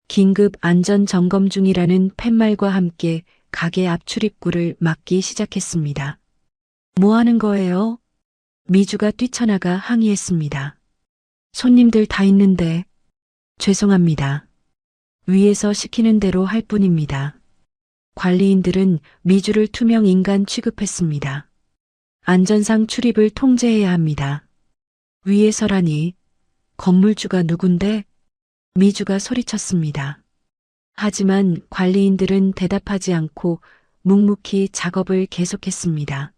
긴급 안전 점검 중이라는 팻말과 함께 가게 앞 출입구를 막기 시작했습니다. 뭐 하는 거예요? 미주가 뛰쳐나가 항의했습니다. 손님들 다 있는데. 죄송합니다. 위에서 시키는 대로 할 뿐입니다. 관리인들은 미주를 투명 인간 취급했습니다. 안전상 출입을 통제해야 합니다. 위에서라니. 건물주가 누군데? 미주가 소리쳤습니다. 하지만 관리인들은 대답하지 않고 묵묵히 작업을 계속했습니다.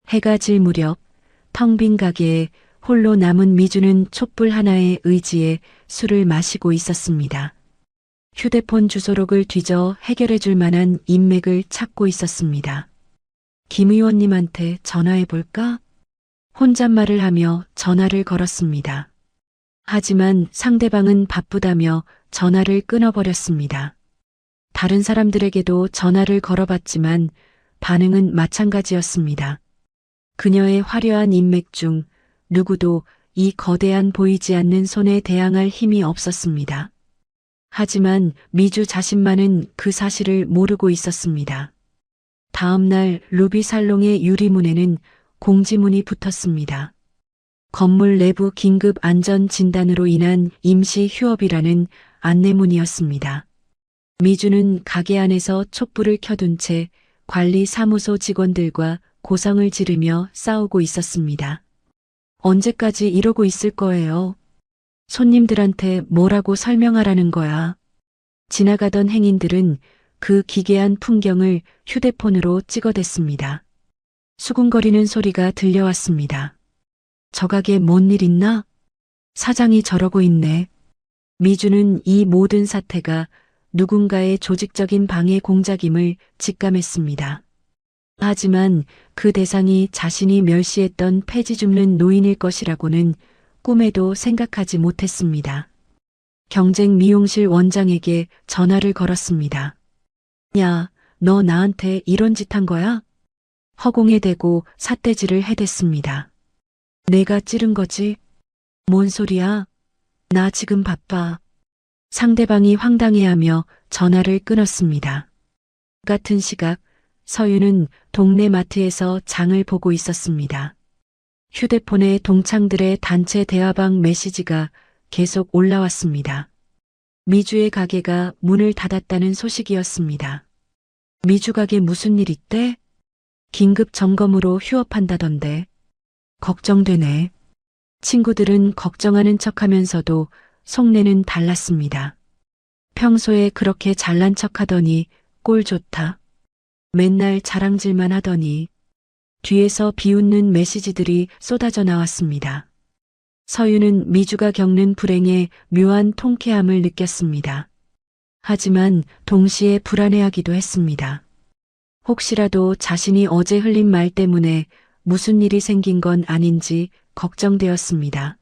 해가 질 무렵 텅 빈 가게에 홀로 남은 미주는 촛불 하나에 의지해 술을 마시고 있었습니다. 휴대폰 주소록을 뒤져 해결해 줄 만한 인맥을 찾고 있었습니다. 김 의원님한테 전화해 볼까? 혼잣말을 하며 전화를 걸었습니다. 하지만 상대방은 바쁘다며 전화를 끊어버렸습니다. 다른 사람들에게도 전화를 걸어봤지만 반응은 마찬가지였습니다. 그녀의 화려한 인맥 중 누구도 이 거대한 보이지 않는 손에 대항할 힘이 없었습니다. 하지만 미주 자신만은 그 사실을 모르고 있었습니다. 다음 날 루비 살롱의 유리문에는 공지문이 붙었습니다. 건물 내부 긴급 안전 진단으로 인한 임시 휴업이라는 안내문이었습니다. 미주는 가게 안에서 촛불을 켜둔 채 관리 사무소 직원들과 고성을 지르며 싸우고 있었습니다. 언제까지 이러고 있을 거예요? 손님들한테 뭐라고 설명하라는 거야? 지나가던 행인들은 그 기괴한 풍경을 휴대폰으로 찍어댔습니다. 수군거리는 소리가 들려왔습니다. 저 가게 뭔 일 있나? 사장이 저러고 있네. 미주는 이 모든 사태가 누군가의 조직적인 방해 공작임을 직감했습니다. 하지만 그 대상이 자신이 멸시했던 폐지 줍는 노인일 것이라고는 꿈에도 생각하지 못했습니다. 경쟁 미용실 원장에게 전화를 걸었습니다. 야, 너 나한테 이런 짓 한 거야? 허공에 대고 삿대질을 해댔습니다. 내가 찌른 거지? 뭔 소리야? 나 지금 바빠. 상대방이 황당해하며 전화를 끊었습니다. 같은 시각, 서윤은 동네 마트에서 장을 보고 있었습니다. 휴대폰에 동창들의 단체 대화방 메시지가 계속 올라왔습니다. 미주의 가게가 문을 닫았다는 소식이었습니다. 미주 가게 무슨 일 있대? 긴급 점검으로 휴업한다던데. 걱정되네. 친구들은 걱정하는 척하면서도 속내는 달랐습니다. 평소에 그렇게 잘난 척하더니 꼴 좋다. 맨날 자랑질만 하더니. 뒤에서 비웃는 메시지들이 쏟아져 나왔습니다. 서윤은 미주가 겪는 불행에 묘한 통쾌함을 느꼈습니다. 하지만 동시에 불안해하기도 했습니다. 혹시라도 자신이 어제 흘린 말 때문에 무슨 일이 생긴 건 아닌지 걱정되었습니다.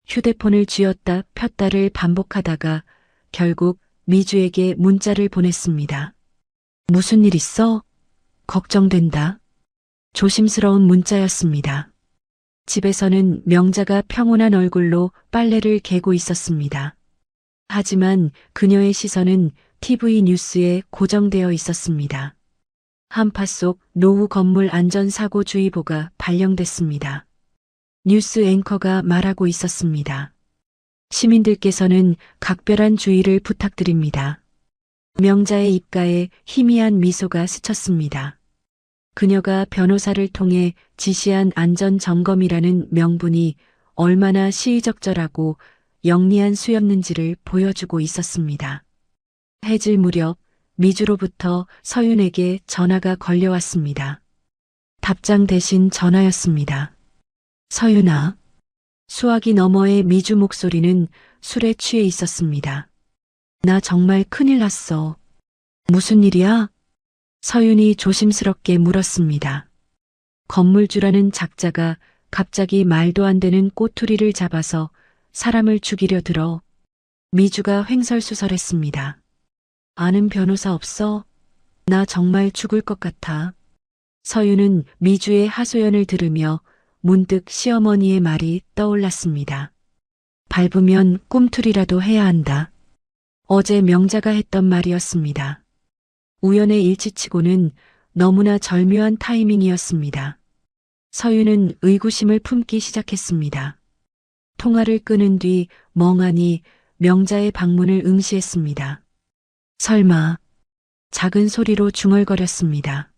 휴대폰을 쥐었다 폈다를 반복하다가 결국 미주에게 문자를 보냈습니다. 무슨 일 있어? 걱정된다. 조심스러운 문자였습니다. 집에서는 명자가 평온한 얼굴로 빨래를 개고 있었습니다. 하지만 그녀의 시선은 TV 뉴스에 고정되어 있었습니다. 한파 속 노후 건물 안전사고주의보가 발령됐습니다. 뉴스 앵커가 말하고 있었습니다. 시민들께서는 각별한 주의를 부탁드립니다. 명자의 입가에 희미한 미소가 스쳤습니다. 그녀가 변호사를 통해 지시한 안전점검이라는 명분이 얼마나 시의적절하고 영리한 수였는지를 보여주고 있었습니다. 해질 무렵 미주로부터 서윤에게 전화가 걸려왔습니다. 답장 대신 전화였습니다. 서윤아. 수화기 너머의 미주 목소리는 술에 취해 있었습니다. 나 정말 큰일 났어. 무슨 일이야? 서윤이 조심스럽게 물었습니다. 건물주라는 작자가 갑자기 말도 안 되는 꼬투리를 잡아서 사람을 죽이려 들어. 미주가 횡설수설했습니다. 아는 변호사 없어? 나 정말 죽을 것 같아. 서윤은 미주의 하소연을 들으며 문득 시어머니의 말이 떠올랐습니다. 밟으면 꿈틀이라도 해야 한다. 어제 명자가 했던 말이었습니다. 우연의 일치치고는 너무나 절묘한 타이밍이었습니다. 서윤은 의구심을 품기 시작했습니다. 통화를 끊은 뒤 멍하니 명자의 방문을 응시했습니다. 설마. 작은 소리로 중얼거렸습니다.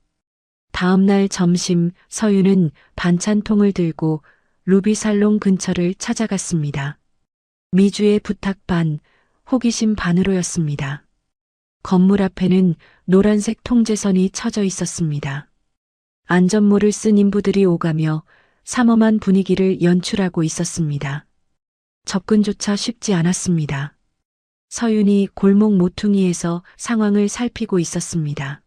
다음 날 점심 서윤은 반찬통을 들고 루비살롱 근처를 찾아갔습니다. 미주의 부탁 반, 호기심 반으로였습니다. 건물 앞에는 노란색 통제선이 쳐져 있었습니다. 안전모를 쓴 인부들이 오가며 삼엄한 분위기를 연출하고 있었습니다. 접근조차 쉽지 않았습니다. 서윤이 골목 모퉁이에서 상황을 살피고 있었습니다.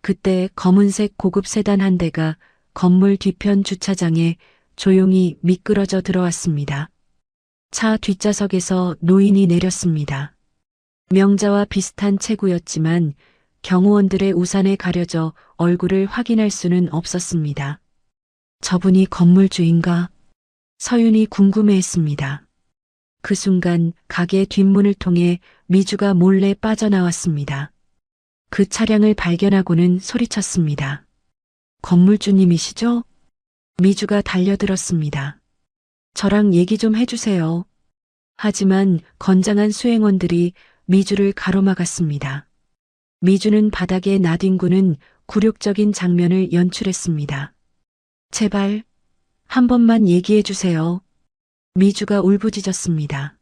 그때 검은색 고급 세단 한 대가 건물 뒤편 주차장에 조용히 미끄러져 들어왔습니다. 차 뒷좌석에서 노인이 내렸습니다. 명자와 비슷한 체구였지만 경호원들의 우산에 가려져 얼굴을 확인할 수는 없었습니다. 저분이 건물주인가? 서윤이 궁금해했습니다. 그 순간 가게 뒷문을 통해 미주가 몰래 빠져나왔습니다. 그 차량을 발견하고는 소리쳤습니다. 건물주님이시죠? 미주가 달려들었습니다. 저랑 얘기 좀 해주세요. 하지만 건장한 수행원들이 미주를 가로막았습니다. 미주는 바닥에 나뒹구는 굴욕적인 장면을 연출했습니다. 제발 한 번만 얘기해 주세요. 미주가 울부짖었습니다.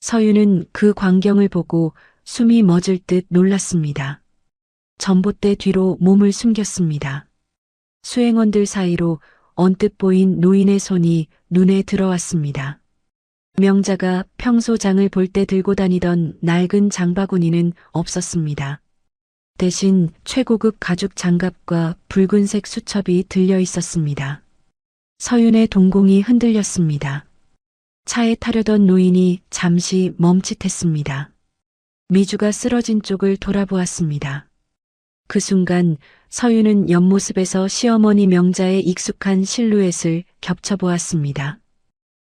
서윤은 그 광경을 보고 숨이 멎을 듯 놀랐습니다. 전봇대 뒤로 몸을 숨겼습니다. 수행원들 사이로 언뜻 보인 노인의 손이 눈에 들어왔습니다. 명자가 평소 장을 볼 때 들고 다니던 낡은 장바구니는 없었습니다. 대신 최고급 가죽 장갑과 붉은색 수첩이 들려 있었습니다. 서윤의 동공이 흔들렸습니다. 차에 타려던 노인이 잠시 멈칫했습니다. 미주가 쓰러진 쪽을 돌아보았습니다. 그 순간 서윤은 옆모습에서 시어머니 명자의 익숙한 실루엣을 겹쳐보았습니다.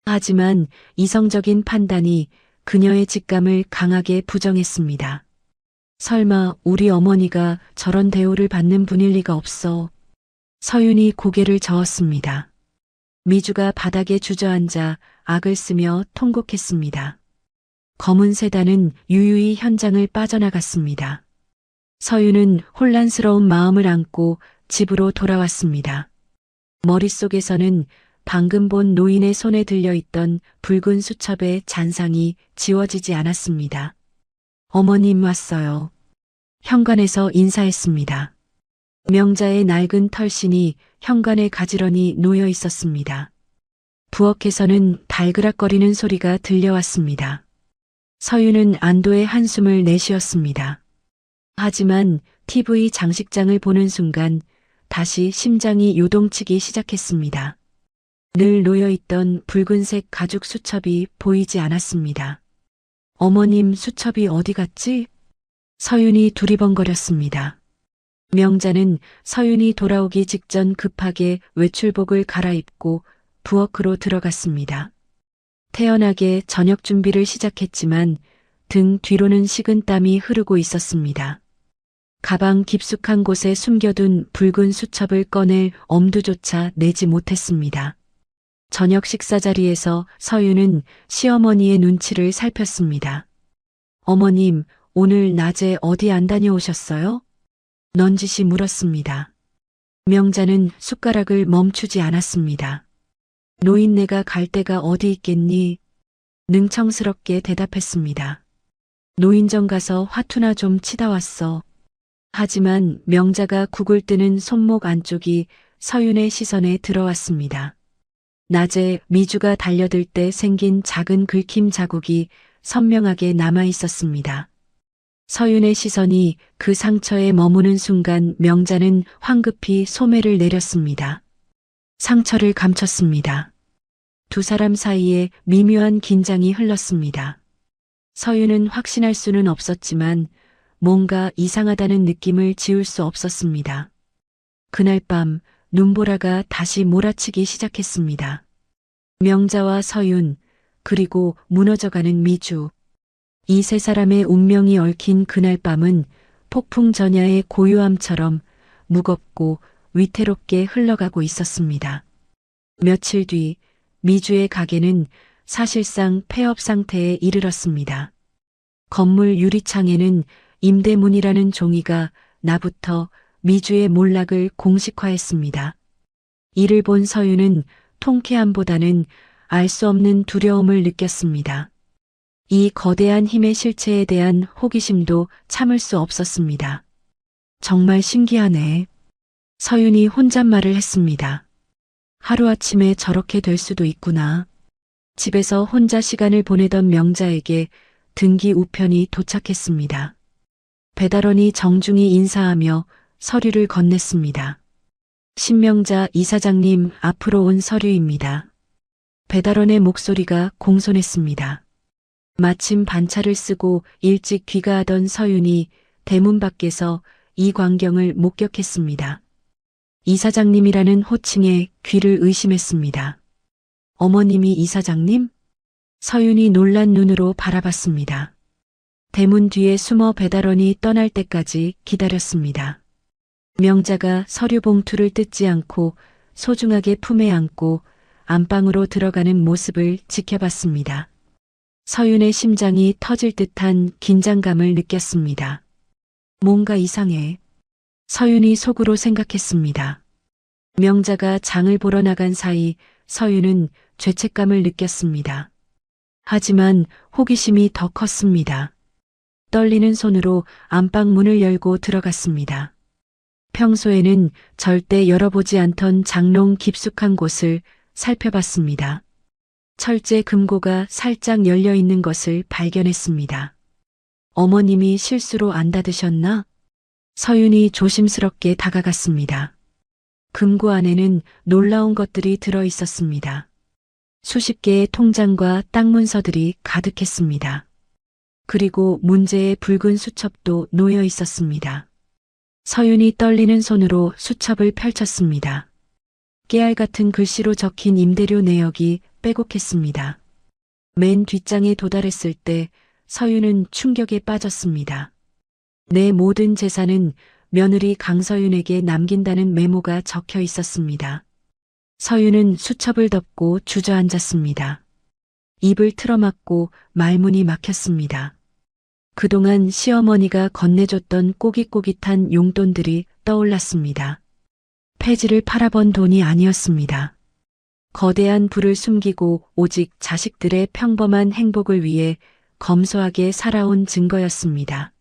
하지만 이성적인 판단이 그녀의 직감을 강하게 부정했습니다. 설마 우리 어머니가 저런 대우를 받는 분일 리가 없어. 서윤이 고개를 저었습니다. 미주가 바닥에 주저앉아 악을 쓰며 통곡했습니다. 검은 세단은 유유히 현장을 빠져나갔습니다. 서윤은 혼란스러운 마음을 안고 집으로 돌아왔습니다. 머릿속에서는 방금 본 노인의 손에 들려있던 붉은 수첩의 잔상이 지워지지 않았습니다. 어머님 왔어요. 현관에서 인사했습니다. 명자의 낡은 털신이 현관에 가지런히 놓여 있었습니다. 부엌에서는 달그락거리는 소리가 들려왔습니다. 서윤은 안도의 한숨을 내쉬었습니다. 하지만 TV 장식장을 보는 순간 다시 심장이 요동치기 시작했습니다. 늘 놓여있던 붉은색 가죽 수첩이 보이지 않았습니다. 어머님 수첩이 어디 갔지? 서윤이 두리번거렸습니다. 명자는 서윤이 돌아오기 직전 급하게 외출복을 갈아입고 부엌으로 들어갔습니다. 태연하게 저녁 준비를 시작했지만 등 뒤로는 식은땀이 흐르고 있었습니다. 가방 깊숙한 곳에 숨겨둔 붉은 수첩을 꺼낼 엄두조차 내지 못했습니다. 저녁 식사 자리에서 서윤은 시어머니의 눈치를 살폈습니다. 어머님, 오늘 낮에 어디 안 다녀오셨어요? 넌지시 물었습니다. 명자는 숟가락을 멈추지 않았습니다. 노인네가 갈 데가 어디 있겠니? 능청스럽게 대답했습니다. 노인정 가서 화투나 좀 치다 왔어. 하지만 명자가 국을 뜨는 손목 안쪽이 서윤의 시선에 들어왔습니다. 낮에 미주가 달려들 때 생긴 작은 긁힘 자국이 선명하게 남아 있었습니다. 서윤의 시선이 그 상처에 머무는 순간 명자는 황급히 소매를 내렸습니다. 상처를 감췄습니다. 두 사람 사이에 미묘한 긴장이 흘렀습니다. 서윤은 확신할 수는 없었지만 뭔가 이상하다는 느낌을 지울 수 없었습니다. 그날 밤 눈보라가 다시 몰아치기 시작했습니다. 명자와 서윤, 그리고 무너져가는 미주. 이 세 사람의 운명이 얽힌 그날 밤은 폭풍 전야의 고요함처럼 무겁고 위태롭게 흘러가고 있었습니다. 며칠 뒤 미주의 가게는 사실상 폐업 상태에 이르렀습니다. 건물 유리창에는 임대문이라는 종이가 나부터 미주의 몰락을 공식화했습니다. 이를 본 서윤은 통쾌함보다는 알 수 없는 두려움을 느꼈습니다. 이 거대한 힘의 실체에 대한 호기심도 참을 수 없었습니다. 정말 신기하네. 서윤이 혼잣말을 했습니다. 하루아침에 저렇게 될 수도 있구나. 집에서 혼자 시간을 보내던 명자에게 등기 우편이 도착했습니다. 배달원이 정중히 인사하며 서류를 건넸습니다. 신명자 이사장님 앞으로 온 서류입니다. 배달원의 목소리가 공손했습니다. 마침 반차를 쓰고 일찍 귀가하던 서윤이 대문 밖에서 이 광경을 목격했습니다. 이사장님이라는 호칭에 귀를 의심했습니다. 어머님이 이사장님? 서윤이 놀란 눈으로 바라봤습니다. 대문 뒤에 숨어 배달원이 떠날 때까지 기다렸습니다. 명자가 서류 봉투를 뜯지 않고 소중하게 품에 안고 안방으로 들어가는 모습을 지켜봤습니다. 서윤의 심장이 터질 듯한 긴장감을 느꼈습니다. 뭔가 이상해. 서윤이 속으로 생각했습니다. 명자가 장을 보러 나간 사이 서윤은 죄책감을 느꼈습니다. 하지만 호기심이 더 컸습니다. 떨리는 손으로 안방 문을 열고 들어갔습니다. 평소에는 절대 열어보지 않던 장롱 깊숙한 곳을 살펴봤습니다. 철제 금고가 살짝 열려 있는 것을 발견했습니다. 어머님이 실수로 안 닫으셨나? 서윤이 조심스럽게 다가갔습니다. 금고 안에는 놀라운 것들이 들어 있었습니다. 수십 개의 통장과 땅 문서들이 가득했습니다. 그리고 문제의 붉은 수첩도 놓여 있었습니다. 서윤이 떨리는 손으로 수첩을 펼쳤습니다. 깨알 같은 글씨로 적힌 임대료 내역이 빼곡했습니다. 맨 뒷장에 도달했을 때 서윤은 충격에 빠졌습니다. 내 모든 재산은 며느리 강서윤에게 남긴다는 메모가 적혀 있었습니다. 서윤은 수첩을 덮고 주저앉았습니다. 입을 틀어막고 말문이 막혔습니다. 그동안 시어머니가 건네줬던 꼬깃꼬깃한 용돈들이 떠올랐습니다. 폐지를 팔아번 돈이 아니었습니다. 거대한 부를 숨기고 오직 자식들의 평범한 행복을 위해 검소하게 살아온 증거였습니다.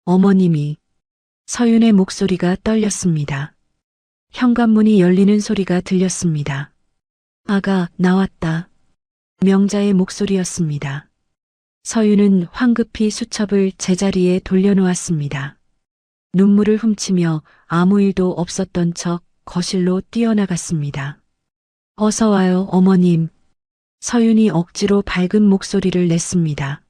어머님이. 서윤의 목소리가 떨렸습니다. 현관문이 열리는 소리가 들렸습니다. 아가, 나왔다. 명자의 목소리였습니다. 서윤은 황급히 수첩을 제자리에 돌려놓았습니다. 눈물을 훔치며 아무 일도 없었던 척 거실로 뛰어나갔습니다. 어서 와요, 어머님. 서윤이 억지로 밝은 목소리를 냈습니다.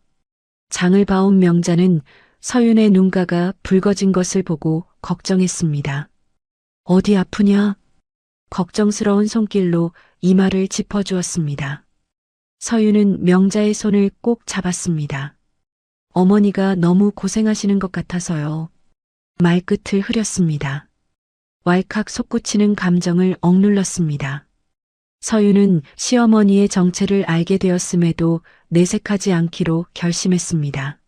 장을 봐온 명자는 서윤의 눈가가 붉어진 것을 보고 걱정했습니다. 어디 아프냐? 걱정스러운 손길로 이마를 짚어주었습니다. 서윤은 명자의 손을 꼭 잡았습니다. 어머니가 너무 고생하시는 것 같아서요. 말끝을 흐렸습니다. 왈칵 솟구치는 감정을 억눌렀습니다. 서윤은 시어머니의 정체를 알게 되었음에도 내색하지 않기로 결심했습니다.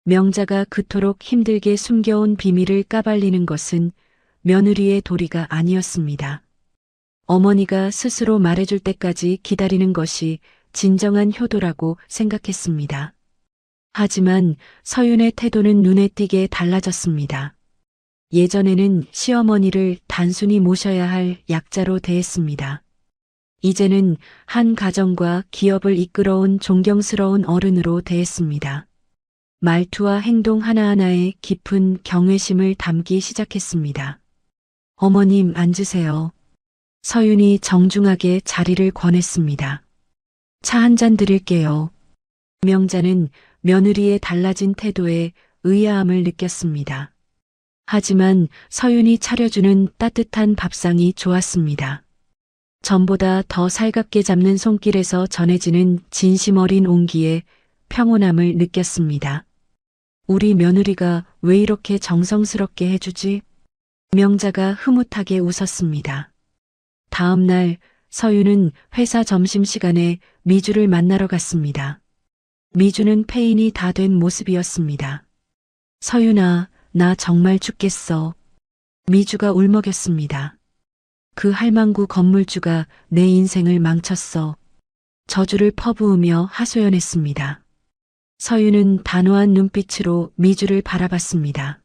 명자가 그토록 힘들게 숨겨온 비밀을 까발리는 것은 며느리의 도리가 아니었습니다. 어머니가 스스로 말해줄 때까지 기다리는 것이 진정한 효도라고 생각했습니다. 하지만 서윤의 태도는 눈에 띄게 달라졌습니다. 예전에는 시어머니를 단순히 모셔야 할 약자로 대했습니다. 이제는 한 가정과 기업을 이끌어온 존경스러운 어른으로 대했습니다. 말투와 행동 하나하나에 깊은 경외심을 담기 시작했습니다. 어머님, 앉으세요. 서윤이 정중하게 자리를 권했습니다. 차 한 잔 드릴게요. 명자는 며느리의 달라진 태도에 의아함을 느꼈습니다. 하지만 서윤이 차려주는 따뜻한 밥상이 좋았습니다. 전보다 더 살갑게 잡는 손길에서 전해지는 진심 어린 온기에 평온함을 느꼈습니다. 우리 며느리가 왜 이렇게 정성스럽게 해주지? 명자가 흐뭇하게 웃었습니다. 다음 날 서윤은 회사 점심시간에 미주를 만나러 갔습니다. 미주는 폐인이 다 된 모습이었습니다. 서윤아, 나 정말 죽겠어. 미주가 울먹였습니다. 그 할망구 건물주가 내 인생을 망쳤어. 저주를 퍼부으며 하소연했습니다. 서윤은 단호한 눈빛으로 미주를 바라봤습니다.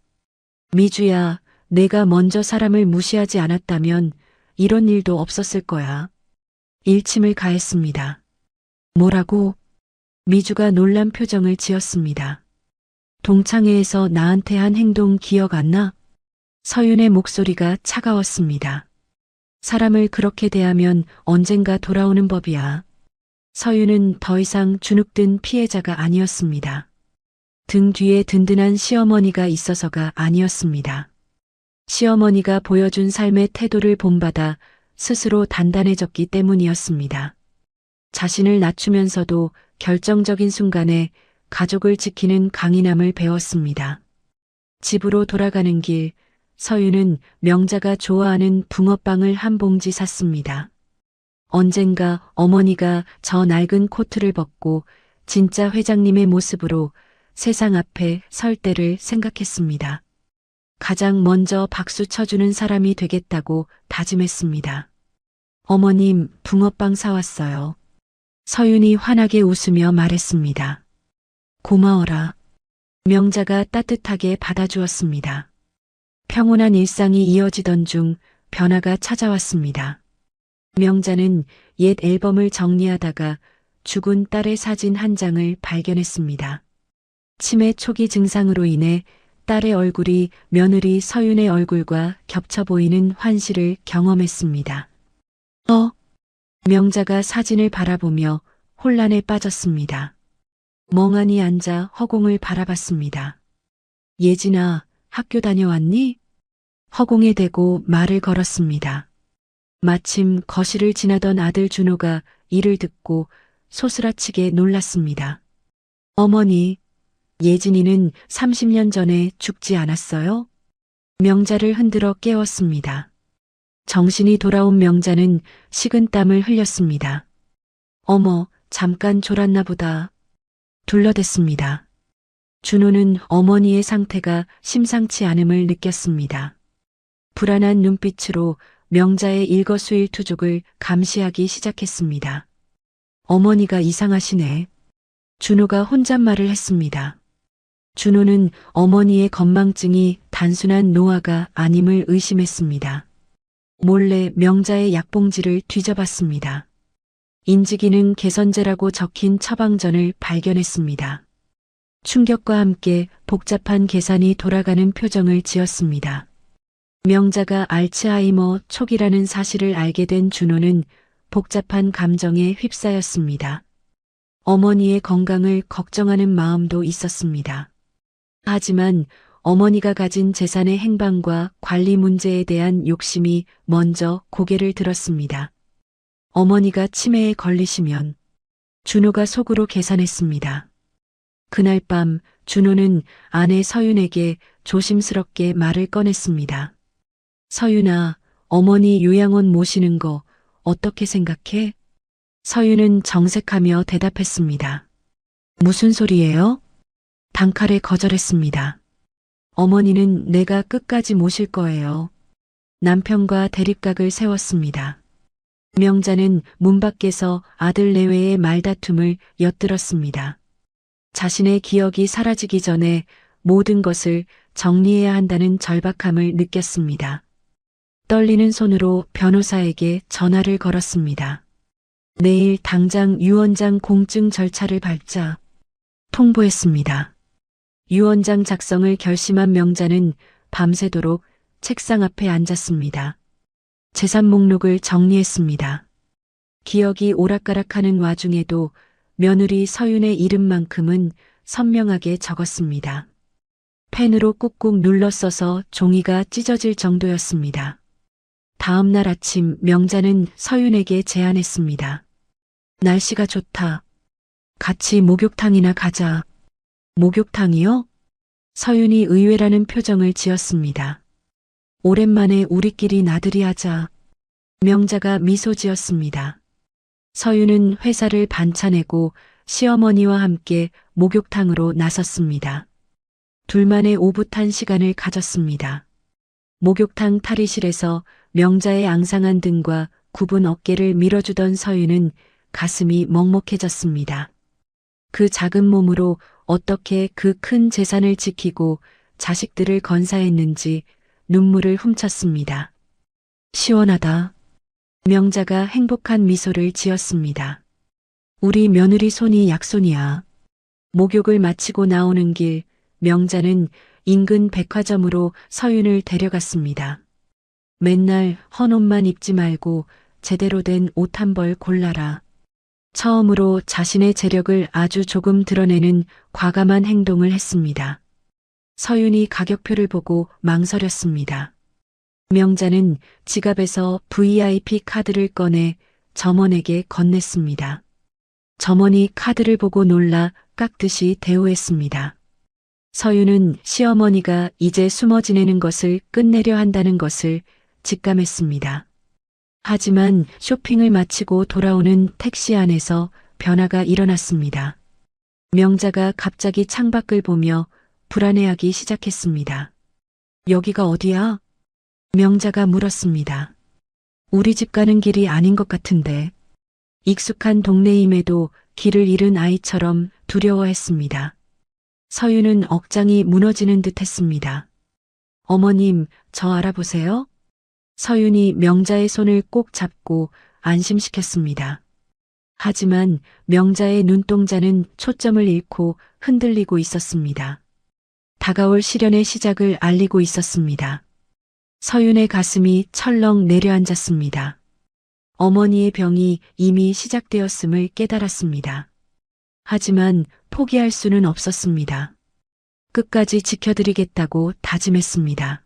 미주야, 내가 먼저 사람을 무시하지 않았다면 이런 일도 없었을 거야. 일침을 가했습니다. 뭐라고? 미주가 놀란 표정을 지었습니다. 동창회에서 나한테 한 행동 기억 안 나? 서윤의 목소리가 차가웠습니다. 사람을 그렇게 대하면 언젠가 돌아오는 법이야. 서윤은 더 이상 주눅든 피해자가 아니었습니다. 등 뒤에 든든한 시어머니가 있어서가 아니었습니다. 시어머니가 보여준 삶의 태도를 본받아 스스로 단단해졌기 때문이었습니다. 자신을 낮추면서도 결정적인 순간에 가족을 지키는 강인함을 배웠습니다. 집으로 돌아가는 길, 서윤은 명자가 좋아하는 붕어빵을 한 봉지 샀습니다. 언젠가 어머니가 저 낡은 코트를 벗고 진짜 회장님의 모습으로 세상 앞에 설 때를 생각했습니다. 가장 먼저 박수 쳐주는 사람이 되겠다고 다짐했습니다. 어머님, 붕어빵 사왔어요. 서윤이 환하게 웃으며 말했습니다. 고마워라. 명자가 따뜻하게 받아주었습니다. 평온한 일상이 이어지던 중 변화가 찾아왔습니다. 명자는 옛 앨범을 정리하다가 죽은 딸의 사진 한 장을 발견했습니다. 치매 초기 증상으로 인해 딸의 얼굴이 며느리 서윤의 얼굴과 겹쳐 보이는 환시를 경험했습니다. 명자가 사진을 바라보며 혼란에 빠졌습니다. 멍하니 앉아 허공을 바라봤습니다. 예진아, 학교 다녀왔니? 허공에 대고 말을 걸었습니다. 마침 거실을 지나던 아들 준호가 이를 듣고 소스라치게 놀랐습니다. 어머니, 예진이는 30년 전에 죽지 않았어요? 명자를 흔들어 깨웠습니다. 정신이 돌아온 명자는 식은땀을 흘렸습니다. 어머, 잠깐 졸았나 보다. 둘러댔습니다. 준호는 어머니의 상태가 심상치 않음을 느꼈습니다. 불안한 눈빛으로 명자의 일거수일투족을 감시하기 시작했습니다. 어머니가 이상하시네. 준호가 혼잣말을 했습니다. 준호는 어머니의 건망증이 단순한 노화가 아님을 의심했습니다. 몰래 명자의 약봉지를 뒤져봤습니다. 인지기능 개선제라고 적힌 처방전을 발견했습니다. 충격과 함께 복잡한 계산이 돌아가는 표정을 지었습니다. 명자가 알츠하이머 초기라는 사실을 알게 된 준호는 복잡한 감정에 휩싸였습니다. 어머니의 건강을 걱정하는 마음도 있었습니다. 하지만 어머니가 가진 재산의 행방과 관리 문제에 대한 욕심이 먼저 고개를 들었습니다. 어머니가 치매에 걸리시면 준호가 속으로 계산했습니다. 그날 밤 준호는 아내 서윤에게 조심스럽게 말을 꺼냈습니다. 서윤아, 어머니 요양원 모시는 거 어떻게 생각해? 서윤은 정색하며 대답했습니다. 무슨 소리예요? 단칼에 거절했습니다. 어머니는 내가 끝까지 모실 거예요. 남편과 대립각을 세웠습니다. 명자는 문 밖에서 아들 내외의 말다툼을 엿들었습니다. 자신의 기억이 사라지기 전에 모든 것을 정리해야 한다는 절박함을 느꼈습니다. 떨리는 손으로 변호사에게 전화를 걸었습니다. 내일 당장 유언장 공증 절차를 밟자 통보했습니다. 유언장 작성을 결심한 명자는 밤새도록 책상 앞에 앉았습니다. 재산 목록을 정리했습니다. 기억이 오락가락하는 와중에도 며느리 서윤의 이름만큼은 선명하게 적었습니다. 펜으로 꾹꾹 눌러 써서 종이가 찢어질 정도였습니다. 다음 날 아침 명자는 서윤에게 제안했습니다. 날씨가 좋다. 같이 목욕탕이나 가자. 목욕탕이요? 서윤이 의외라는 표정을 지었습니다. 오랜만에 우리끼리 나들이 하자. 명자가 미소 지었습니다. 서윤은 회사를 반차내고 시어머니와 함께 목욕탕으로 나섰습니다. 둘만의 오붓한 시간을 가졌습니다. 목욕탕 탈의실에서 명자의 앙상한 등과 굽은 어깨를 밀어주던 서윤은 가슴이 먹먹해졌습니다. 그 작은 몸으로 어떻게 그 큰 재산을 지키고 자식들을 건사했는지 눈물을 훔쳤습니다. 시원하다. 명자가 행복한 미소를 지었습니다. 우리 며느리 손이 약손이야. 목욕을 마치고 나오는 길 명자는 인근 백화점으로 서윤을 데려갔습니다. 맨날 헌 옷만 입지 말고 제대로 된 옷 한 벌 골라라. 처음으로 자신의 재력을 아주 조금 드러내는 과감한 행동을 했습니다. 서윤이 가격표를 보고 망설였습니다. 명자는 지갑에서 VIP 카드를 꺼내 점원에게 건넸습니다. 점원이 카드를 보고 놀라 깍듯이 대우했습니다. 서윤은 시어머니가 이제 숨어 지내는 것을 끝내려 한다는 것을 직감했습니다. 하지만 쇼핑을 마치고 돌아오는 택시 안에서 변화가 일어났습니다. 명자가 갑자기 창밖을 보며 불안해하기 시작했습니다. 여기가 어디야? 명자가 물었습니다. 우리 집 가는 길이 아닌 것 같은데. 익숙한 동네임에도 길을 잃은 아이처럼 두려워했습니다. 서윤은 억장이 무너지는 듯 했습니다. 어머님, 저 알아보세요? 서윤이 명자의 손을 꼭 잡고 안심시켰습니다. 하지만 명자의 눈동자는 초점을 잃고 흔들리고 있었습니다. 다가올 시련의 시작을 알리고 있었습니다. 서윤의 가슴이 철렁 내려앉았습니다. 어머니의 병이 이미 시작되었음을 깨달았습니다. 하지만 포기할 수는 없었습니다. 끝까지 지켜드리겠다고 다짐했습니다.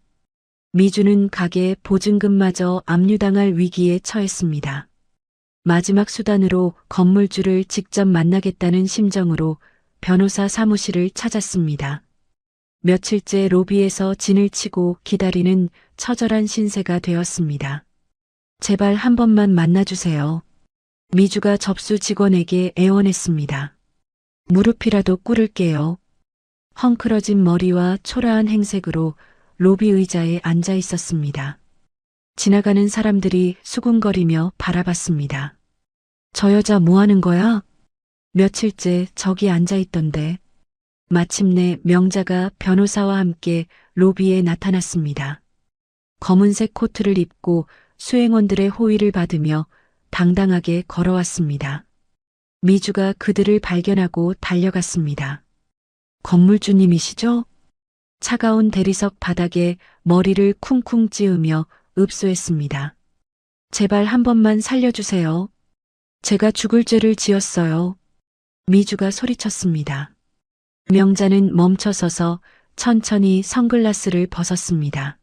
미주는 가게 보증금마저 압류당할 위기에 처했습니다. 마지막 수단으로 건물주를 직접 만나겠다는 심정으로 변호사 사무실을 찾았습니다. 며칠째 로비에서 진을 치고 기다리는 처절한 신세가 되었습니다. 제발 한 번만 만나주세요. 미주가 접수 직원에게 애원했습니다. 무릎이라도 꿇을게요. 헝클어진 머리와 초라한 행색으로 로비 의자에 앉아 있었습니다. 지나가는 사람들이 수군거리며 바라봤습니다. 저 여자 뭐 하는 거야? 며칠째 저기 앉아 있던데. 마침내 명자가 변호사와 함께 로비에 나타났습니다. 검은색 코트를 입고 수행원들의 호의를 받으며 당당하게 걸어왔습니다. 미주가 그들을 발견하고 달려갔습니다. 건물주님이시죠? 차가운 대리석 바닥에 머리를 쿵쿵 찌으며 읍소했습니다. 제발 한 번만 살려주세요. 제가 죽을 죄를 지었어요. 미주가 소리쳤습니다. 명자는 멈춰서서 천천히 선글라스를 벗었습니다.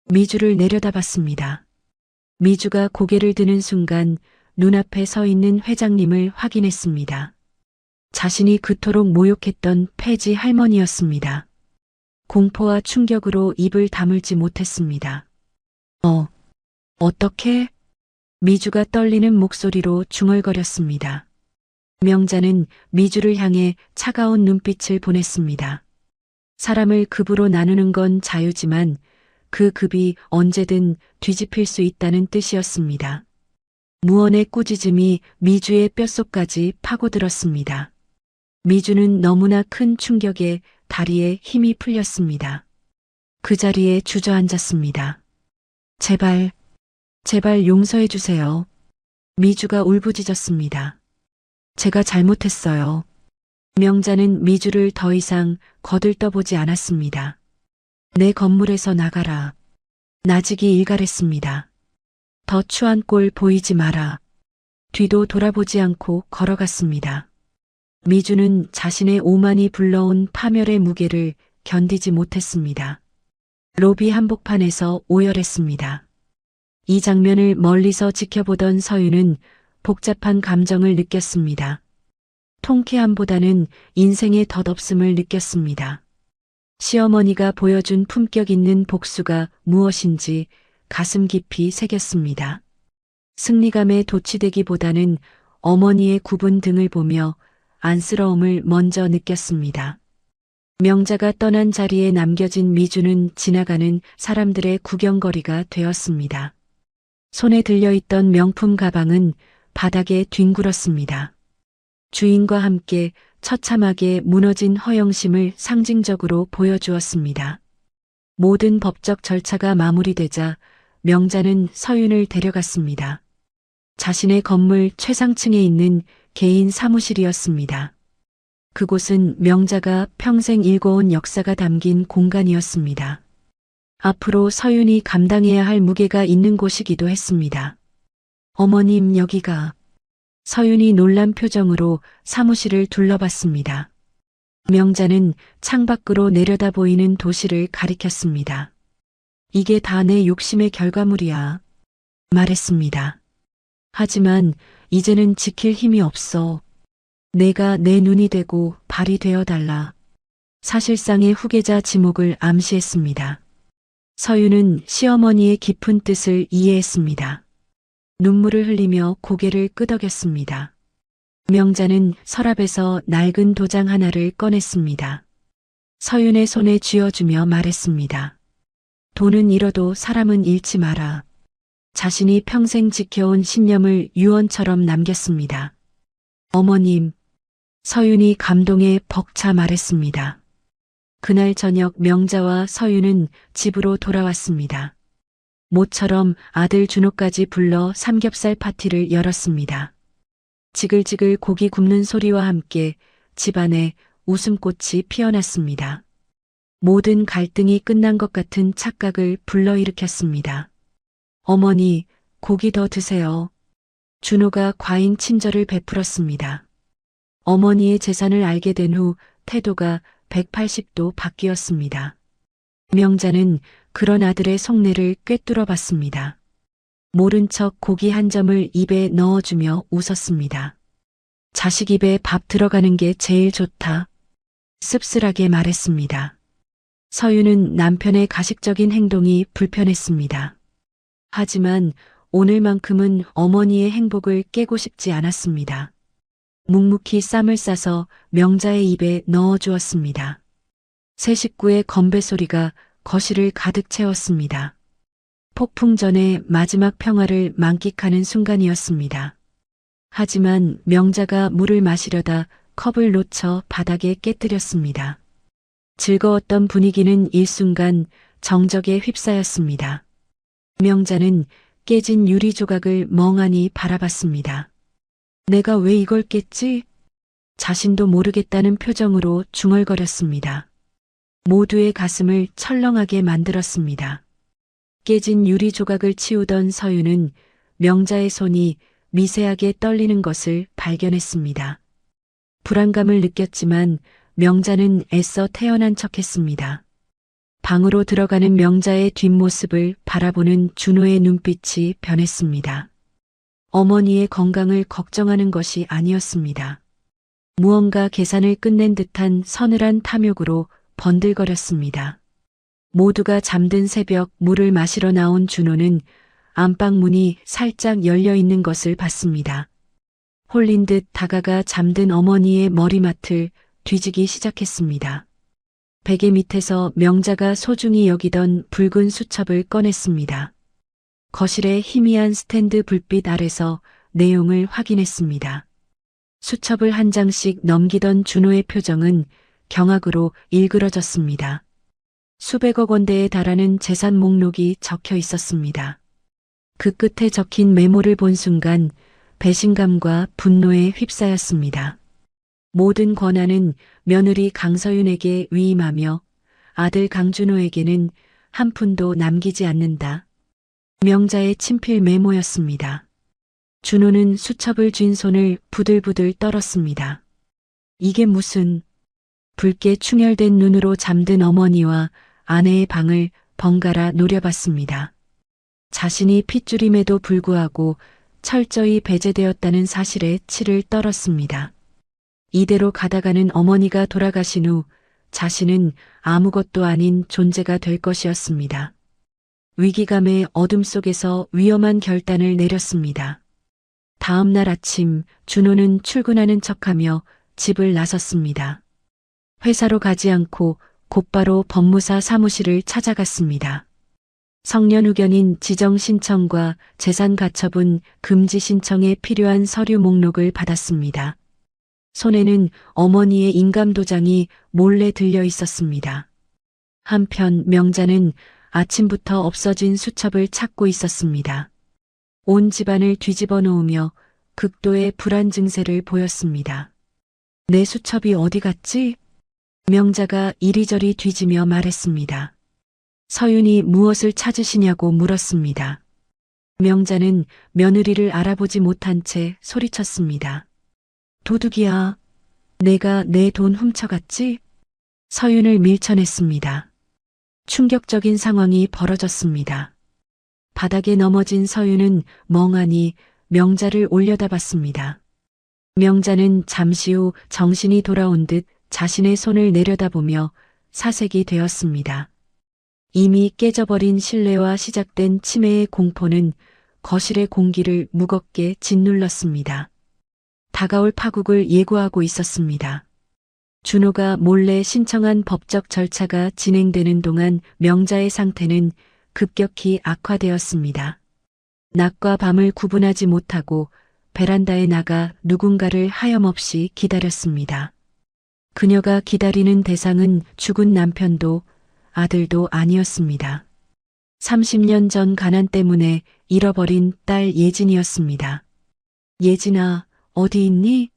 미주를 내려다봤습니다. 미주가 고개를 드는 순간 눈앞에 서 있는 회장님을 확인했습니다. 자신이 그토록 모욕했던 폐지 할머니였습니다. 공포와 충격으로 입을 다물지 못했습니다. 어떻게? 미주가 떨리는 목소리로 중얼거렸습니다. 명자는 미주를 향해 차가운 눈빛을 보냈습니다. 사람을 급으로 나누는 건 자유지만 그 급이 언제든 뒤집힐 수 있다는 뜻이었습니다. 무언의 꾸짖음이 미주의 뼛속까지 파고들었습니다. 미주는 너무나 큰 충격에 다리에 힘이 풀렸습니다. 그 자리에 주저앉았습니다. 제발 용서해 주세요. 미주가 울부짖었습니다. 제가 잘못했어요. 명자는 미주를 더 이상 거들떠보지 않았습니다. 내 건물에서 나가라. 나직이 일갈했습니다. 더 추한 꼴 보이지 마라. 뒤도 돌아보지 않고 걸어갔습니다. 미주는 자신의 오만이 불러온 파멸의 무게를 견디지 못했습니다. 로비 한복판에서 오열했습니다. 이 장면을 멀리서 지켜보던 서윤은 복잡한 감정을 느꼈습니다. 통쾌함보다는 인생의 덧없음을 느꼈습니다. 시어머니가 보여준 품격 있는 복수가 무엇인지 가슴 깊이 새겼습니다. 승리감에 도취되기보다는 어머니의 굽은 등을 보며 안쓰러움을 먼저 느꼈습니다. 명자가 떠난 자리에 남겨진 미주는 지나가는 사람들의 구경거리가 되었습니다. 손에 들려있던 명품 가방은 바닥에 뒹굴었습니다. 주인과 함께 처참하게 무너진 허영심을 상징적으로 보여주었습니다. 모든 법적 절차가 마무리되자 명자는 서윤을 데려갔습니다. 자신의 건물 최상층에 있는 개인 사무실이었습니다. 그곳은 명자가 평생 일궈온 역사가 담긴 공간이었습니다. 앞으로 서윤이 감당해야 할 무게가 있는 곳이기도 했습니다. 어머님, 여기가. 서윤이 놀란 표정으로 사무실을 둘러봤습니다. 명자는 창밖으로 내려다 보이는 도시를 가리켰습니다. 이게 다 내 욕심의 결과물이야. 말했습니다. 하지만 이제는 지킬 힘이 없어. 내가 내 눈이 되고 발이 되어달라. 사실상의 후계자 지목을 암시했습니다. 서윤은 시어머니의 깊은 뜻을 이해했습니다. 눈물을 흘리며 고개를 끄덕였습니다. 명자는 서랍에서 낡은 도장 하나를 꺼냈습니다. 서윤의 손에 쥐어주며 말했습니다. 돈은 잃어도 사람은 잃지 마라. 자신이 평생 지켜온 신념을 유언처럼 남겼습니다. 어머님, 서윤이 감동에 벅차 말했습니다. 그날 저녁 명자와 서윤은 집으로 돌아왔습니다. 모처럼 아들 준호까지 불러 삼겹살 파티를 열었습니다. 지글지글 고기 굽는 소리와 함께 집안에 웃음꽃이 피어났습니다. 모든 갈등이 끝난 것 같은 착각을 불러일으켰습니다. 어머니, 고기 더 드세요. 준호가 과잉 친절을 베풀었습니다. 어머니의 재산을 알게 된 후 태도가 180도 바뀌었습니다. 명자는 그런 아들의 속내를 꿰뚫어 봤습니다. 모른 척 고기 한 점을 입에 넣어주며 웃었습니다. 자식 입에 밥 들어가는 게 제일 좋다. 씁쓸하게 말했습니다. 서유는 남편의 가식적인 행동이 불편했습니다. 하지만 오늘만큼은 어머니의 행복을 깨고 싶지 않았습니다. 묵묵히 쌈을 싸서 명자의 입에 넣어 주었습니다. 세 식구의 건배 소리가 거실을 가득 채웠습니다. 폭풍 전의 마지막 평화를 만끽하는 순간이었습니다. 하지만 명자가 물을 마시려다 컵을 놓쳐 바닥에 깨뜨렸습니다. 즐거웠던 분위기는 일순간 정적에 휩싸였습니다. 명자는 깨진 유리 조각을 멍하니 바라봤습니다. 내가 왜 이걸 깼지? 자신도 모르겠다는 표정으로 중얼거렸습니다. 모두의 가슴을 철렁하게 만들었습니다. 깨진 유리 조각을 치우던 서유는 명자의 손이 미세하게 떨리는 것을 발견했습니다. 불안감을 느꼈지만 명자는 애써 태어난 척했습니다. 방으로 들어가는 명자의 뒷모습을 바라보는 준호의 눈빛이 변했습니다. 어머니의 건강을 걱정하는 것이 아니었습니다. 무언가 계산을 끝낸 듯한 서늘한 탐욕으로 번들거렸습니다. 모두가 잠든 새벽 물을 마시러 나온 준호는 안방 문이 살짝 열려 있는 것을 봤습니다. 홀린 듯 다가가 잠든 어머니의 머리맡을 뒤지기 시작했습니다. 베개 밑에서 명자가 소중히 여기던 붉은 수첩을 꺼냈습니다. 거실의 희미한 스탠드 불빛 아래서 내용을 확인했습니다. 수첩을 한 장씩 넘기던 준호의 표정은 경악으로 일그러졌습니다. 수백억 원대에 달하는 재산 목록이 적혀 있었습니다. 그 끝에 적힌 메모를 본 순간 배신감과 분노에 휩싸였습니다. 모든 권한은 며느리 강서윤에게 위임하며 아들 강준호에게는 한 푼도 남기지 않는다. 명자의 친필 메모였습니다. 준호는 수첩을 쥔 손을 부들부들 떨었습니다. 이게 무슨... 붉게 충혈된 눈으로 잠든 어머니와 아내의 방을 번갈아 노려봤습니다. 자신이 핏줄임에도 불구하고 철저히 배제되었다는 사실에 치를 떨었습니다. 이대로 가다가는 어머니가 돌아가신 후 자신은 아무것도 아닌 존재가 될 것이었습니다. 위기감의 어둠 속에서 위험한 결단을 내렸습니다. 다음 날 아침 준호는 출근하는 척하며 집을 나섰습니다. 회사로 가지 않고 곧바로 법무사 사무실을 찾아갔습니다. 성년 후견인 지정 신청과 재산 가처분 금지 신청에 필요한 서류 목록을 받았습니다. 손에는 어머니의 인감도장이 몰래 들려 있었습니다. 한편 명자는 아침부터 없어진 수첩을 찾고 있었습니다. 온 집안을 뒤집어 놓으며 극도의 불안 증세를 보였습니다. 내 수첩이 어디 갔지? 명자가 이리저리 뒤지며 말했습니다. 서윤이 무엇을 찾으시냐고 물었습니다. 명자는 며느리를 알아보지 못한 채 소리쳤습니다. 도둑이야. 내가 내 돈 훔쳐갔지? 서윤을 밀쳐냈습니다. 충격적인 상황이 벌어졌습니다. 바닥에 넘어진 서윤은 멍하니 명자를 올려다봤습니다. 명자는 잠시 후 정신이 돌아온 듯 자신의 손을 내려다보며 사색이 되었습니다. 이미 깨져버린 신뢰와 시작된 치매의 공포는 거실의 공기를 무겁게 짓눌렀습니다. 다가올 파국을 예고하고 있었습니다. 준호가 몰래 신청한 법적 절차가 진행되는 동안 명자의 상태는 급격히 악화되었습니다. 낮과 밤을 구분하지 못하고 베란다에 나가 누군가를 하염없이 기다렸습니다. 그녀가 기다리는 대상은 죽은 남편도 아들도 아니었습니다. 30년 전 가난 때문에 잃어버린 딸 예진이었습니다. 예진아, 어디 있니?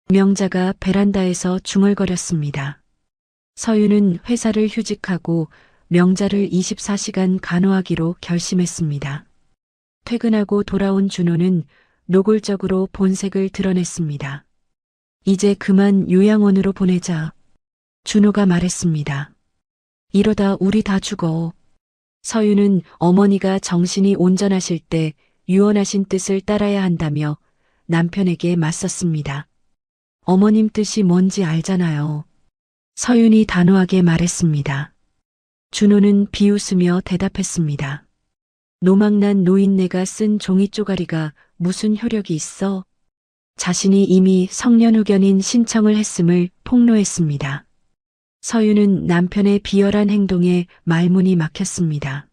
명자가 베란다에서 중얼거렸습니다. 서유는 회사를 휴직하고 명자를 24시간 간호하기로 결심했습니다. 퇴근하고 돌아온 준호는 노골적으로 본색을 드러냈습니다. 이제 그만 요양원으로 보내자. 준호가 말했습니다. 이러다 우리 다 죽어. 서유는 어머니가 정신이 온전하실 때 유언하신 뜻을 따라야 한다며 남편에게 맞섰습니다. 어머님 뜻이 뭔지 알잖아요. 서윤이 단호하게 말했습니다. 준호는 비웃으며 대답했습니다. 노망난 노인네가 쓴 종이 쪼가리가 무슨 효력이 있어? 자신이 이미 성년후견인 신청을 했음을 폭로했습니다. 서윤은 남편의 비열한 행동에 말문이 막혔습니다.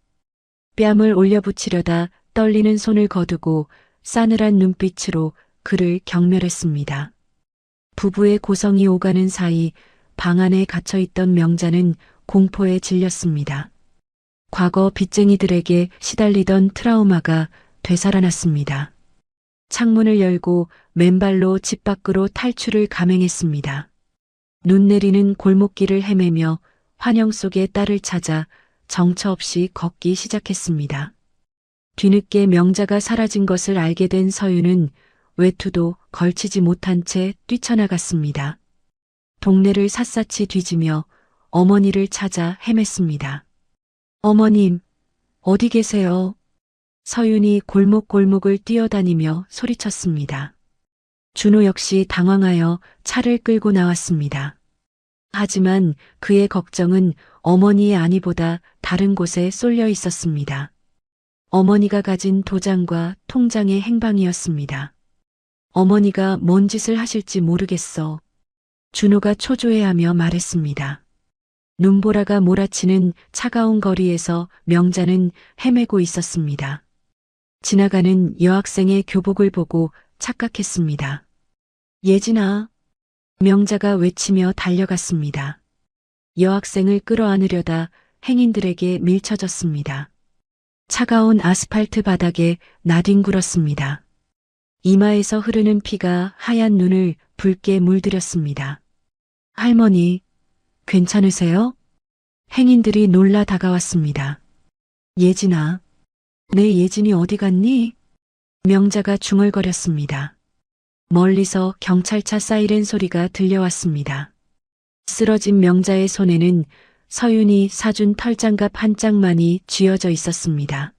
뺨을 올려붙이려다 떨리는 손을 거두고 싸늘한 눈빛으로 그를 경멸했습니다. 부부의 고성이 오가는 사이 방 안에 갇혀있던 명자는 공포에 질렸습니다. 과거 빚쟁이들에게 시달리던 트라우마가 되살아났습니다. 창문을 열고 맨발로 집 밖으로 탈출을 감행했습니다. 눈 내리는 골목길을 헤매며 환영 속의 딸을 찾아 정처 없이 걷기 시작했습니다. 뒤늦게 명자가 사라진 것을 알게 된 서윤은 외투도 걸치지 못한 채 뛰쳐나갔습니다. 동네를 샅샅이 뒤지며 어머니를 찾아 헤맸습니다. 어머님, 어디 계세요? 서윤이 골목골목을 뛰어다니며 소리쳤습니다. 준호 역시 당황하여 차를 끌고 나왔습니다. 하지만 그의 걱정은 어머니의 안위보다 다른 곳에 쏠려 있었습니다. 어머니가 가진 도장과 통장의 행방이었습니다. 어머니가 뭔 짓을 하실지 모르겠어. 준호가 초조해하며 말했습니다. 눈보라가 몰아치는 차가운 거리에서 명자는 헤매고 있었습니다. 지나가는 여학생의 교복을 보고 착각했습니다. 예진아. 명자가 외치며 달려갔습니다. 여학생을 끌어안으려다 행인들에게 밀쳐졌습니다. 차가운 아스팔트 바닥에 나뒹굴었습니다. 이마에서 흐르는 피가 하얀 눈을 붉게 물들였습니다. 할머니, 괜찮으세요? 행인들이 놀라 다가왔습니다. 예진아, 내 예진이 어디 갔니? 명자가 중얼거렸습니다. 멀리서 경찰차 사이렌 소리가 들려왔습니다. 쓰러진 명자의 손에는 서윤이 사준 털장갑 한 짝만이 쥐어져 있었습니다.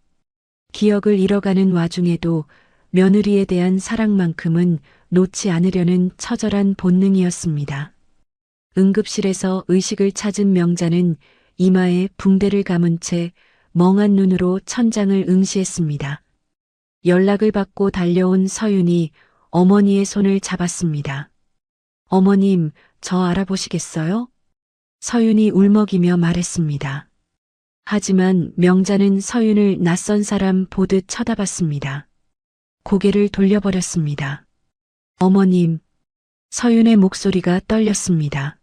기억을 잃어가는 와중에도 며느리에 대한 사랑만큼은 놓지 않으려는 처절한 본능이었습니다. 응급실에서 의식을 찾은 명자는 이마에 붕대를 감은 채 멍한 눈으로 천장을 응시했습니다. 연락을 받고 달려온 서윤이 어머니의 손을 잡았습니다. 어머님, 저 알아보시겠어요? 서윤이 울먹이며 말했습니다. 하지만 명자는 서윤을 낯선 사람 보듯 쳐다봤습니다. 고개를 돌려버렸습니다. 어머님, 서윤의 목소리가 떨렸습니다.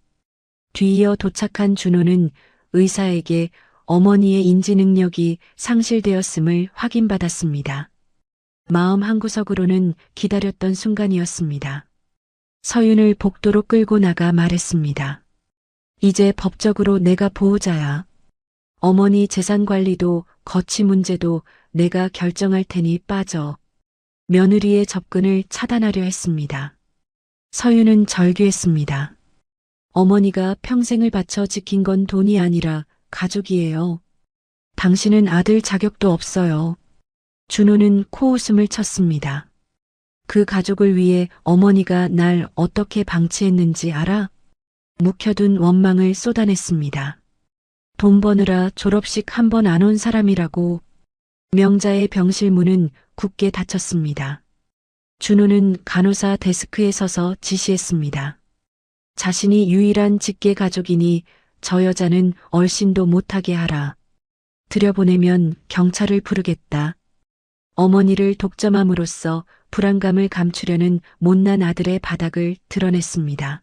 뒤이어 도착한 준호는 의사에게 어머니의 인지 능력이 상실되었음을 확인받았습니다. 마음 한구석으로는 기다렸던 순간이었습니다. 서윤을 복도로 끌고 나가 말했습니다. 이제 법적으로 내가 보호자야. 어머니 재산 관리도 거치 문제도 내가 결정할 테니 빠져. 며느리의 접근을 차단하려 했습니다. 서윤은 절규했습니다. 어머니가 평생을 바쳐 지킨 건 돈이 아니라 가족이에요. 당신은 아들 자격도 없어요. 준호는 코웃음을 쳤습니다. 그 가족을 위해 어머니가 날 어떻게 방치했는지 알아? 묵혀둔 원망을 쏟아냈습니다. 돈 버느라 졸업식 한 번 안 온 사람이라고. 명자의 병실 문은 굳게 닫혔습니다. 준호는 간호사 데스크에 서서 지시했습니다. 자신이 유일한 직계 가족이니 저 여자는 얼씬도 못하게 하라. 들여보내면 경찰을 부르겠다. 어머니를 독점함으로써 불안감을 감추려는 못난 아들의 바닥을 드러냈습니다.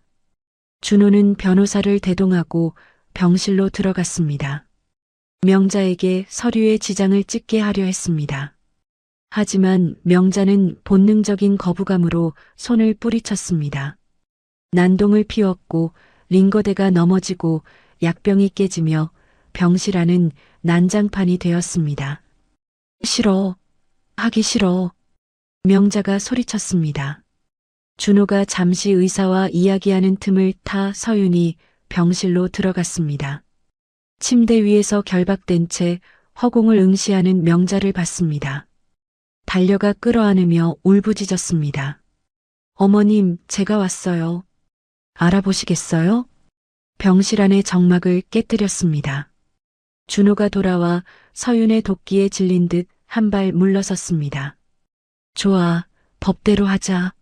준호는 변호사를 대동하고 병실로 들어갔습니다. 명자에게 서류에 지장을 찍게 하려 했습니다. 하지만 명자는 본능적인 거부감으로 손을 뿌리쳤습니다. 난동을 피웠고 링거대가 넘어지고 약병이 깨지며 병실 안은 난장판이 되었습니다. 싫어. 하기 싫어. 명자가 소리쳤습니다. 준호가 잠시 의사와 이야기하는 틈을 타 서윤이 병실로 들어갔습니다. 침대 위에서 결박된 채 허공을 응시하는 명자를 봤습니다. 달려가 끌어안으며 울부짖었습니다. 어머님, 제가 왔어요. 알아보시겠어요? 병실 안의 정막을 깨뜨렸습니다. 준호가 돌아와 서윤의 도끼에 질린 듯 한 발 물러섰습니다. 좋아, 법대로 하자.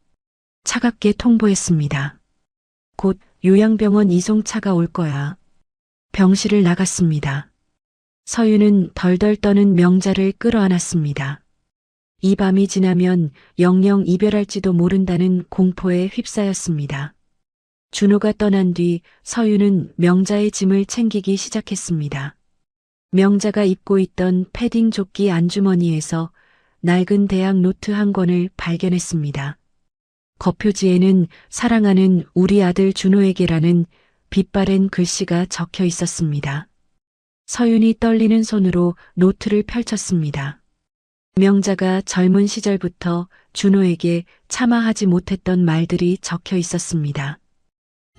차갑게 통보했습니다. 곧 요양병원 이송차가 올 거야. 병실을 나갔습니다. 서윤은 덜덜 떠는 명자를 끌어안았습니다. 이 밤이 지나면 영영 이별할지도 모른다는 공포에 휩싸였습니다. 준호가 떠난 뒤 서윤은 명자의 짐을 챙기기 시작했습니다. 명자가 입고 있던 패딩 조끼 안주머니에서 낡은 대학 노트 한 권을 발견했습니다. 겉표지에는 사랑하는 우리 아들 준호에게라는 빛바랜 글씨가 적혀 있었습니다. 서윤이 떨리는 손으로 노트를 펼쳤습니다. 명자가 젊은 시절부터 준호에게 차마 하지 못했던 말들이 적혀 있었습니다.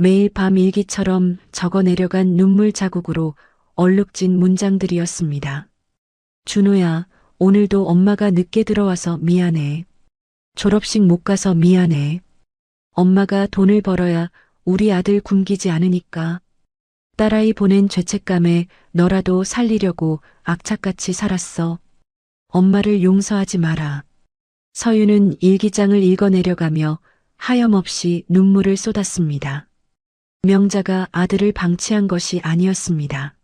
매일 밤 일기처럼 적어 내려간 눈물 자국으로 얼룩진 문장들이었습니다. 준호야, 오늘도 엄마가 늦게 들어와서 미안해. 졸업식 못 가서 미안해. 엄마가 돈을 벌어야 우리 아들 굶기지 않으니까. 딸아이 보낸 죄책감에 너라도 살리려고 악착같이 살았어. 엄마를 용서하지 마라. 서윤은 일기장을 읽어내려가며 하염없이 눈물을 쏟았습니다. 명자가 아들을 방치한 것이 아니었습니다.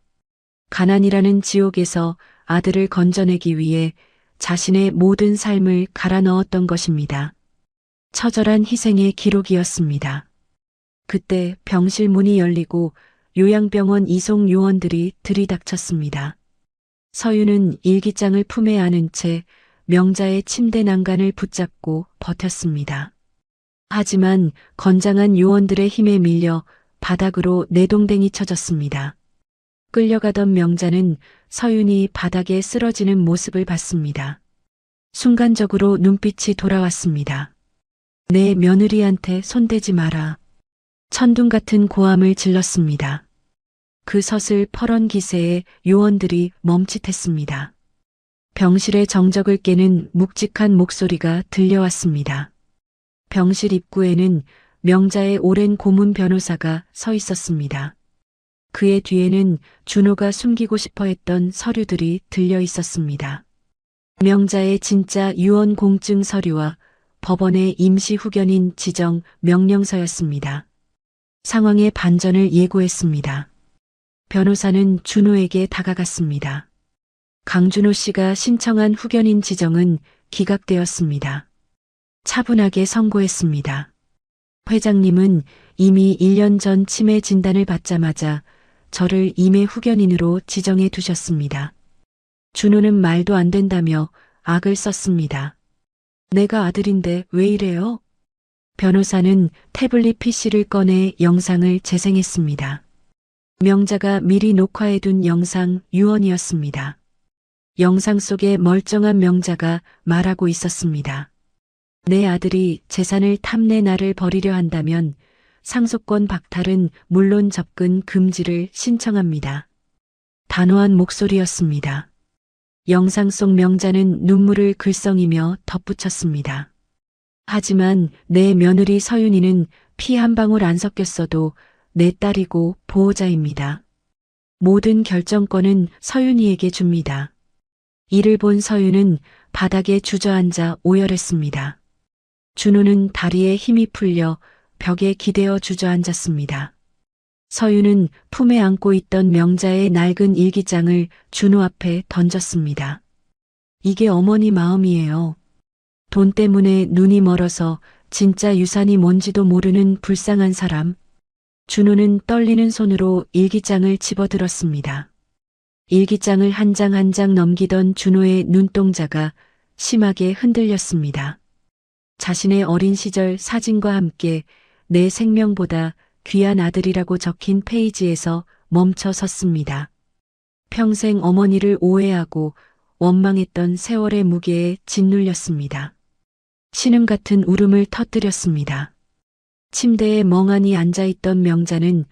가난이라는 지옥에서 아들을 건져내기 위해 자신의 모든 삶을 갈아 넣었던 것입니다. 처절한 희생의 기록이었습니다. 그때 병실 문이 열리고 요양병원 이송 요원들이 들이닥쳤습니다. 서윤은 일기장을 품에 안은 채 명자의 침대 난간을 붙잡고 버텼습니다. 하지만 건장한 요원들의 힘에 밀려 바닥으로 내동댕이 쳐졌습니다. 끌려가던 명자는 서윤이 바닥에 쓰러지는 모습을 봤습니다. 순간적으로 눈빛이 돌아왔습니다. 내 며느리한테 손대지 마라. 천둥 같은 고함을 질렀습니다. 그 서슬퍼런 기세에 요원들이 멈칫했습니다. 병실의 정적을 깨는 묵직한 목소리가 들려왔습니다. 병실 입구에는 명자의 오랜 고문 변호사가 서 있었습니다. 그의 뒤에는 준호가 숨기고 싶어 했던 서류들이 들려 있었습니다. 명자의 진짜 유언 공증 서류와 법원의 임시 후견인 지정 명령서였습니다. 상황의 반전을 예고했습니다. 변호사는 준호에게 다가갔습니다. 강준호 씨가 신청한 후견인 지정은 기각되었습니다. 차분하게 선고했습니다. 회장님은 이미 1년 전 치매 진단을 받자마자 저를 임해 후견인으로 지정해 두셨습니다. 준호는 말도 안 된다며 악을 썼습니다. 내가 아들인데 왜 이래요? 변호사는 태블릿 PC를 꺼내 영상을 재생했습니다. 명자가 미리 녹화해둔 영상 유언이었습니다. 영상 속에 멀쩡한 명자가 말하고 있었습니다. 내 아들이 재산을 탐내 나를 버리려 한다면 상속권 박탈은 물론 접근 금지를 신청합니다. 단호한 목소리였습니다. 영상 속 명자는 눈물을 글썽이며 덧붙였습니다. 하지만 내 며느리 서윤이는 피 한 방울 안 섞였어도 내 딸이고 보호자입니다. 모든 결정권은 서윤이에게 줍니다. 이를 본 서윤은 바닥에 주저앉아 오열했습니다. 준호는 다리에 힘이 풀려 벽에 기대어 주저앉았습니다. 서윤은 품에 안고 있던 명자의 낡은 일기장을 준호 앞에 던졌습니다. 이게 어머니 마음이에요. 돈 때문에 눈이 멀어서 진짜 유산이 뭔지도 모르는 불쌍한 사람. 준호는 떨리는 손으로 일기장을 집어들었습니다. 일기장을 한 장 한 장 넘기던 준호의 눈동자가 심하게 흔들렸습니다. 자신의 어린 시절 사진과 함께 내 생명보다 귀한 아들이라고 적힌 페이지에서 멈춰 섰습니다. 평생 어머니를 오해하고 원망했던 세월의 무게에 짓눌렸습니다. 신음 같은 울음을 터뜨렸습니다. 침대에 멍하니 앉아있던 명자는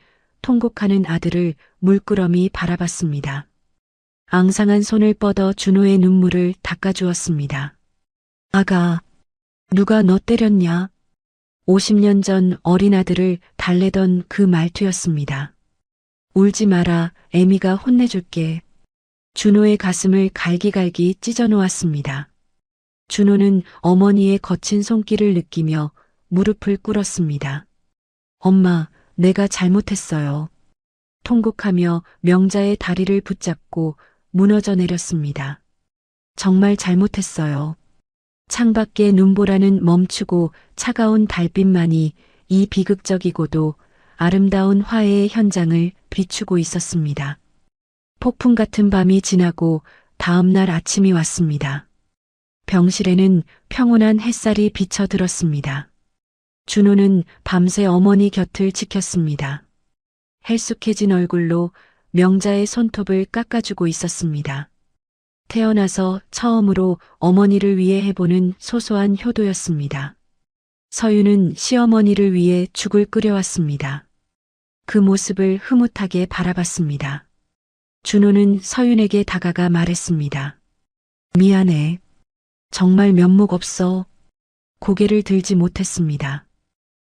통곡하는 아들을 물끄러미 바라봤습니다. 앙상한 손을 뻗어 준호의 눈물을 닦아주었습니다. 아가, 누가 너 때렸냐? 50년 전 어린 아들을 달래던 그 말투였습니다. 울지 마라, 애미가 혼내줄게. 준호의 가슴을 갈기갈기 찢어 놓았습니다. 준호는 어머니의 거친 손길을 느끼며 무릎을 꿇었습니다. 엄마, 내가 잘못했어요. 통곡하며 명자의 다리를 붙잡고 무너져 내렸습니다. 정말 잘못했어요. 창밖에 눈보라는 멈추고 차가운 달빛만이 이 비극적이고도 아름다운 화해의 현장을 비추고 있었습니다. 폭풍 같은 밤이 지나고 다음 날 아침이 왔습니다. 병실에는 평온한 햇살이 비쳐들었습니다. 준호는 밤새 어머니 곁을 지켰습니다. 헬쑥해진 얼굴로 명자의 손톱을 깎아주고 있었습니다. 태어나서 처음으로 어머니를 위해 해보는 소소한 효도였습니다. 서유는 시어머니를 위해 죽을 끓여왔습니다. 그 모습을 흐뭇하게 바라봤습니다. 준호는 서윤에게 다가가 말했습니다. 미안해. 정말 면목 없어. 고개를 들지 못했습니다.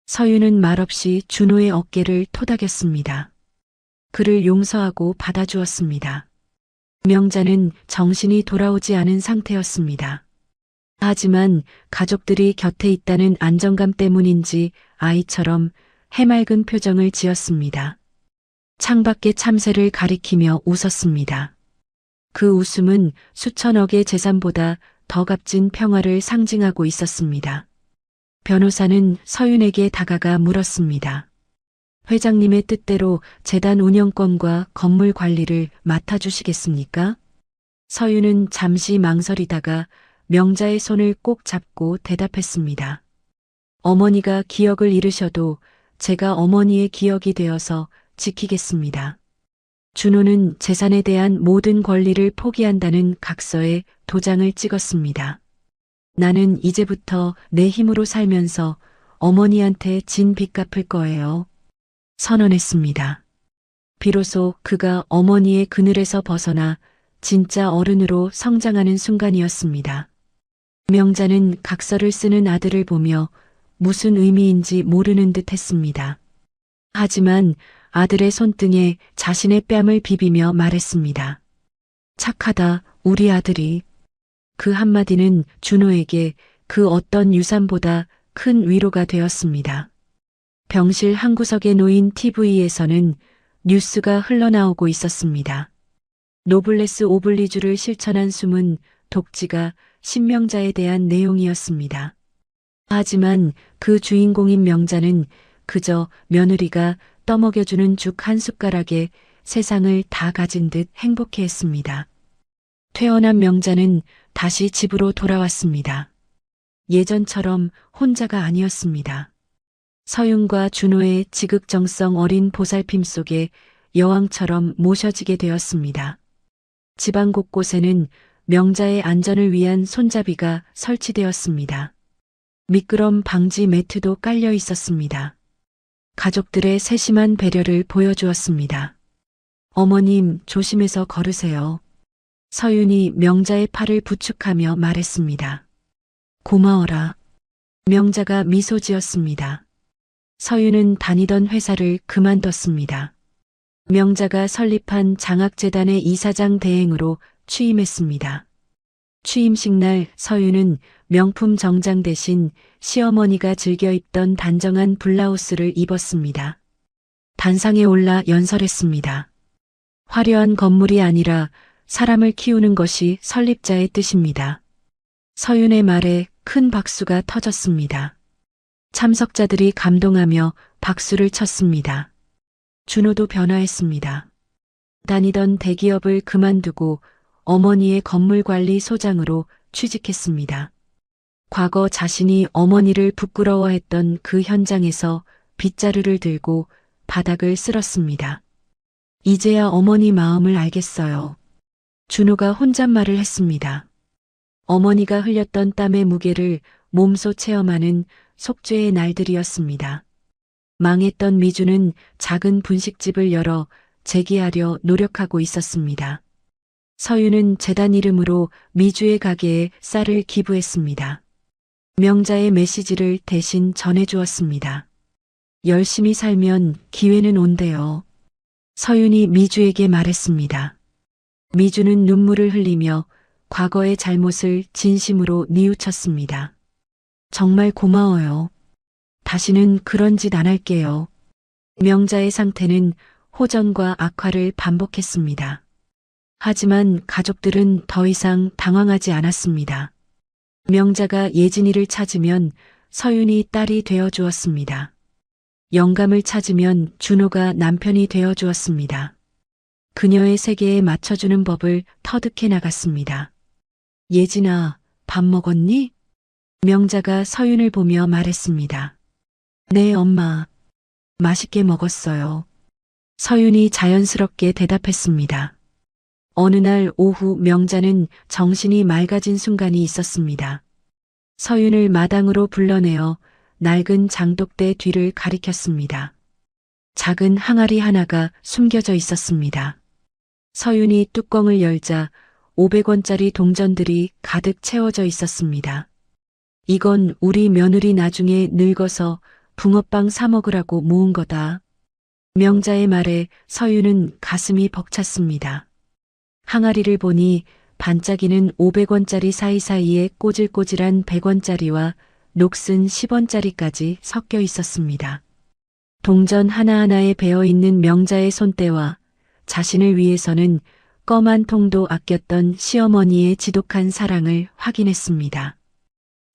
서윤은 말없이 준호의 어깨를 토닥였습니다. 그를 용서하고 받아주었습니다. 명자는 정신이 돌아오지 않은 상태였습니다. 하지만 가족들이 곁에 있다는 안정감 때문인지 아이처럼 해맑은 표정을 지었습니다. 창밖의 참새를 가리키며 웃었습니다. 그 웃음은 수천억의 재산보다 더 값진 평화를 상징하고 있었습니다. 변호사는 서윤에게 다가가 물었습니다. 회장님의 뜻대로 재단 운영권과 건물 관리를 맡아주시겠습니까? 서윤은 잠시 망설이다가 명자의 손을 꼭 잡고 대답했습니다. 어머니가 기억을 잃으셔도 제가 어머니의 기억이 되어서 지키겠습니다. 준호는 재산에 대한 모든 권리를 포기한다는 각서에 도장을 찍었습니다. 나는 이제부터 내 힘으로 살면서 어머니한테 진 빚 갚을 거예요. 선언했습니다. 비로소 그가 어머니의 그늘에서 벗어나 진짜 어른으로 성장하는 순간이었습니다. 명자는 각서를 쓰는 아들을 보며 무슨 의미인지 모르는 듯 했습니다. 하지만 아들의 손등에 자신의 뺨을 비비며 말했습니다. 착하다, 우리 아들이. 그 한마디는 준호에게 그 어떤 유산보다 큰 위로가 되었습니다. 병실 한 구석에 놓인 TV에서는 뉴스가 흘러나오고 있었습니다. 노블레스 오블리주를 실천한 숨은 독지가 신명자에 대한 내용이었습니다. 하지만 그 주인공인 명자는 그저 며느리가 떠먹여주는 죽 한 숟가락에 세상을 다 가진 듯 행복해했습니다. 퇴원한 명자는 다시 집으로 돌아왔습니다. 예전처럼 혼자가 아니었습니다. 서윤과 준호의 지극정성 어린 보살핌 속에 여왕처럼 모셔지게 되었습니다. 집안 곳곳에는 명자의 안전을 위한 손잡이가 설치되었습니다. 미끄럼 방지 매트도 깔려 있었습니다. 가족들의 세심한 배려를 보여주었습니다. 어머님, 조심해서 걸으세요. 서윤이 명자의 팔을 부축하며 말했습니다. 고마워라. 명자가 미소 지었습니다. 서윤은 다니던 회사를 그만뒀습니다. 명자가 설립한 장학재단의 이사장 대행으로 취임했습니다. 취임식 날 서윤은 명품 정장 대신 시어머니가 즐겨 입던 단정한 블라우스를 입었습니다. 단상에 올라 연설했습니다. 화려한 건물이 아니라 사람을 키우는 것이 설립자의 뜻입니다. 서윤의 말에 큰 박수가 터졌습니다. 참석자들이 감동하며 박수를 쳤습니다. 준호도 변화했습니다. 다니던 대기업을 그만두고 어머니의 건물관리소장으로 취직했습니다. 과거 자신이 어머니를 부끄러워했던 그 현장에서 빗자루를 들고 바닥을 쓸었습니다. 이제야 어머니 마음을 알겠어요. 준호가 혼잣말을 했습니다. 어머니가 흘렸던 땀의 무게를 몸소 체험하는 속죄의 날들이었습니다. 망했던 미주는 작은 분식집을 열어 재기하려 노력하고 있었습니다. 서윤은 재단 이름으로 미주의 가게에 쌀을 기부했습니다. 명자의 메시지를 대신 전해주었습니다. 열심히 살면 기회는 온대요. 서윤이 미주에게 말했습니다. 미주는 눈물을 흘리며 과거의 잘못을 진심으로 뉘우쳤습니다. 정말 고마워요. 다시는 그런 짓 안 할게요. 명자의 상태는 호전과 악화를 반복했습니다. 하지만 가족들은 더 이상 당황하지 않았습니다. 명자가 예진이를 찾으면 서윤이 딸이 되어 주었습니다. 영감을 찾으면 준호가 남편이 되어 주었습니다. 그녀의 세계에 맞춰주는 법을 터득해 나갔습니다. 예진아, 밥 먹었니? 명자가 서윤을 보며 말했습니다. 네, 엄마. 맛있게 먹었어요. 서윤이 자연스럽게 대답했습니다. 어느 날 오후 명자는 정신이 맑아진 순간이 있었습니다. 서윤을 마당으로 불러내어 낡은 장독대 뒤를 가리켰습니다. 작은 항아리 하나가 숨겨져 있었습니다. 서윤이 뚜껑을 열자 500원짜리 동전들이 가득 채워져 있었습니다. 이건 우리 며느리 나중에 늙어서 붕어빵 사 먹으라고 모은 거다. 명자의 말에 서윤은 가슴이 벅찼습니다. 항아리를 보니 반짝이는 500원짜리 사이사이에 꼬질꼬질한 100원짜리와 녹슨 10원짜리까지 섞여 있었습니다. 동전 하나하나에 배어있는 명자의 손때와 자신을 위해서는 껌 한 통도 아꼈던 시어머니의 지독한 사랑을 확인했습니다.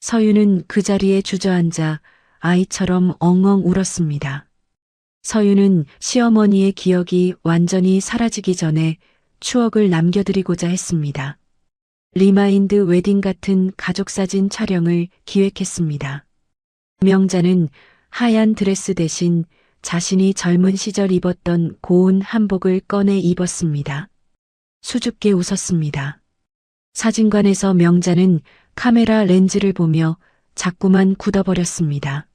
서윤은 그 자리에 주저앉아 아이처럼 엉엉 울었습니다. 서윤은 시어머니의 기억이 완전히 사라지기 전에 추억을 남겨드리고자 했습니다. 리마인드 웨딩 같은 가족사진 촬영을 기획했습니다. 명자는 하얀 드레스 대신 자신이 젊은 시절 입었던 고운 한복을 꺼내 입었습니다. 수줍게 웃었습니다. 사진관에서 명자는 카메라 렌즈를 보며 자꾸만 굳어버렸습니다.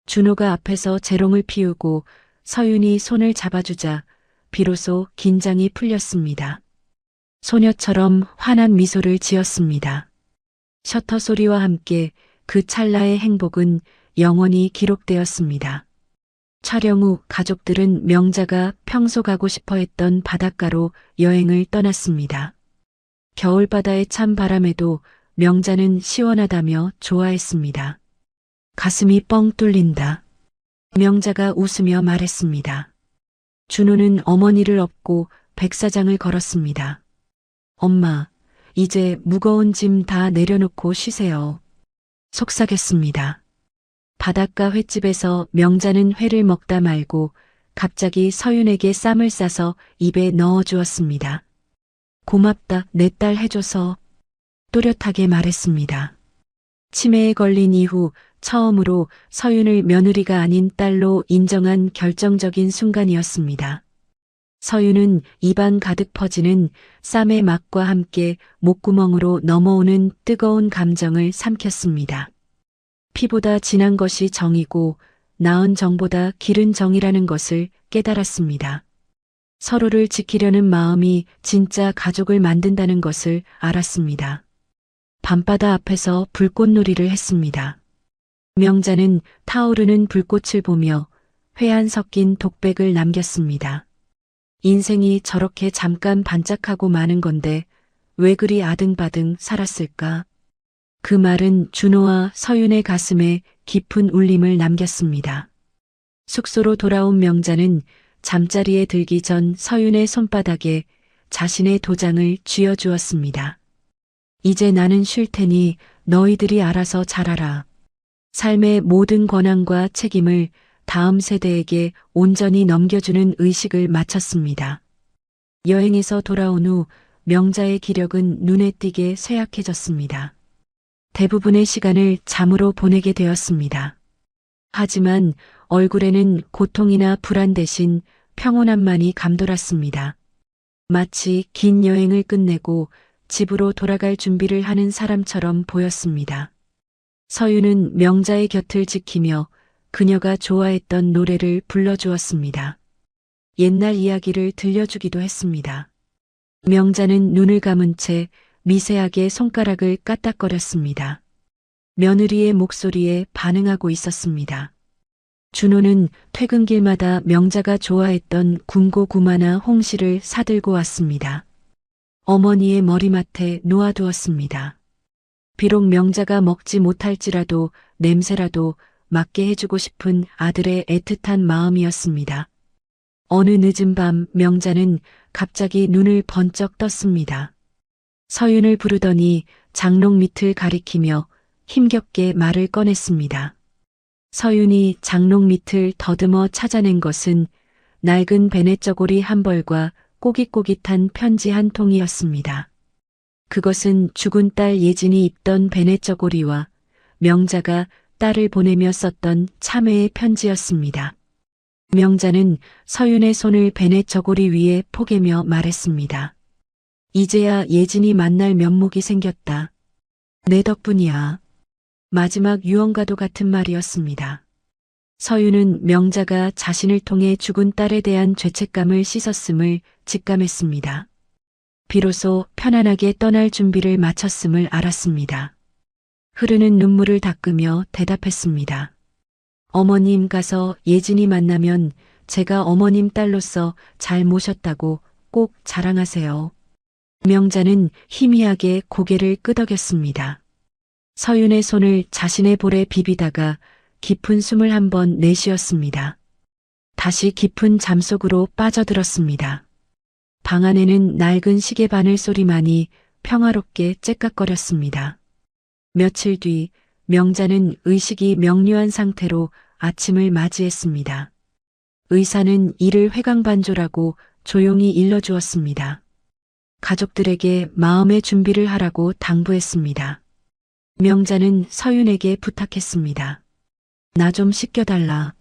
준호가 앞에서 재롱을 피우고 서윤이 손을 잡아주자 비로소 긴장이 풀렸습니다. 소녀처럼 환한 미소를 지었습니다. 셔터 소리와 함께 그 찰나의 행복은 영원히 기록되었습니다. 촬영 후 가족들은 명자가 평소 가고 싶어 했던 바닷가로 여행을 떠났습니다. 겨울바다의 찬 바람에도 명자는 시원하다며 좋아했습니다. 가슴이 뻥 뚫린다. 명자가 웃으며 말했습니다. 준호는 어머니를 업고 백사장을 걸었습니다. 엄마, 이제 무거운 짐 다 내려놓고 쉬세요. 속삭였습니다. 바닷가 횟집에서 명자는 회를 먹다 말고 갑자기 서윤에게 쌈을 싸서 입에 넣어 주었습니다. 고맙다, 내 딸 해줘서. 또렷하게 말했습니다. 치매에 걸린 이후 처음으로 서윤을 며느리가 아닌 딸로 인정한 결정적인 순간이었습니다. 서윤은 입안 가득 퍼지는 쌈의 맛과 함께 목구멍으로 넘어오는 뜨거운 감정을 삼켰습니다. 피보다 진한 것이 정이고 나은 정보다 기른 정이라는 것을 깨달았습니다. 서로를 지키려는 마음이 진짜 가족을 만든다는 것을 알았습니다. 밤바다 앞에서 불꽃놀이를 했습니다. 명자는 타오르는 불꽃을 보며 회한 섞인 독백을 남겼습니다. 인생이 저렇게 잠깐 반짝하고 마는 건데 왜 그리 아등바등 살았을까? 그 말은 준호와 서윤의 가슴에 깊은 울림을 남겼습니다. 숙소로 돌아온 명자는 잠자리에 들기 전 서윤의 손바닥에 자신의 도장을 쥐어주었습니다. 이제 나는 쉴 테니 너희들이 알아서 잘하라. 삶의 모든 권한과 책임을 다음 세대에게 온전히 넘겨주는 의식을 마쳤습니다. 여행에서 돌아온 후 명자의 기력은 눈에 띄게 쇠약해졌습니다. 대부분의 시간을 잠으로 보내게 되었습니다. 하지만 얼굴에는 고통이나 불안 대신 평온함만이 감돌았습니다. 마치 긴 여행을 끝내고 집으로 돌아갈 준비를 하는 사람처럼 보였습니다. 서윤은 명자의 곁을 지키며 그녀가 좋아했던 노래를 불러주었습니다. 옛날 이야기를 들려주기도 했습니다. 명자는 눈을 감은 채 미세하게 손가락을 까딱거렸습니다. 며느리의 목소리에 반응하고 있었습니다. 준호는 퇴근길마다 명자가 좋아했던 군고구마나 홍시를 사들고 왔습니다. 어머니의 머리맡에 놓아두었습니다. 비록 명자가 먹지 못할지라도 냄새라도 맡게 해주고 싶은 아들의 애틋한 마음이었습니다. 어느 늦은 밤 명자는 갑자기 눈을 번쩍 떴습니다. 서윤을 부르더니 장롱 밑을 가리키며 힘겹게 말을 꺼냈습니다. 서윤이 장롱 밑을 더듬어 찾아낸 것은 낡은 베네저고리 한 벌과 꼬깃꼬깃한 편지 한 통이었습니다. 그것은 죽은 딸 예진이 입던 베네저고리와 명자가 딸을 보내며 썼던 참회의 편지였습니다. 명자는 서윤의 손을 베네저고리 위에 포개며 말했습니다. 이제야 예진이 만날 면목이 생겼다. 내 덕분이야. 마지막 유언과도 같은 말이었습니다. 서윤은 명자가 자신을 통해 죽은 딸에 대한 죄책감을 씻었음을 직감했습니다. 비로소 편안하게 떠날 준비를 마쳤음을 알았습니다. 흐르는 눈물을 닦으며 대답했습니다. 어머님 가서 예진이 만나면 제가 어머님 딸로서 잘 모셨다고 꼭 자랑하세요. 명자는 희미하게 고개를 끄덕였습니다. 서윤의 손을 자신의 볼에 비비다가 깊은 숨을 한번 내쉬었습니다. 다시 깊은 잠속으로 빠져들었습니다. 방 안에는 낡은 시계 바늘 소리만이 평화롭게 째깍거렸습니다. 며칠 뒤 명자는 의식이 명료한 상태로 아침을 맞이했습니다. 의사는 이를 회광반조라고 조용히 일러주었습니다. 가족들에게 마음의 준비를 하라고 당부했습니다. 명자는 서윤에게 부탁했습니다. 나 좀 씻겨달라.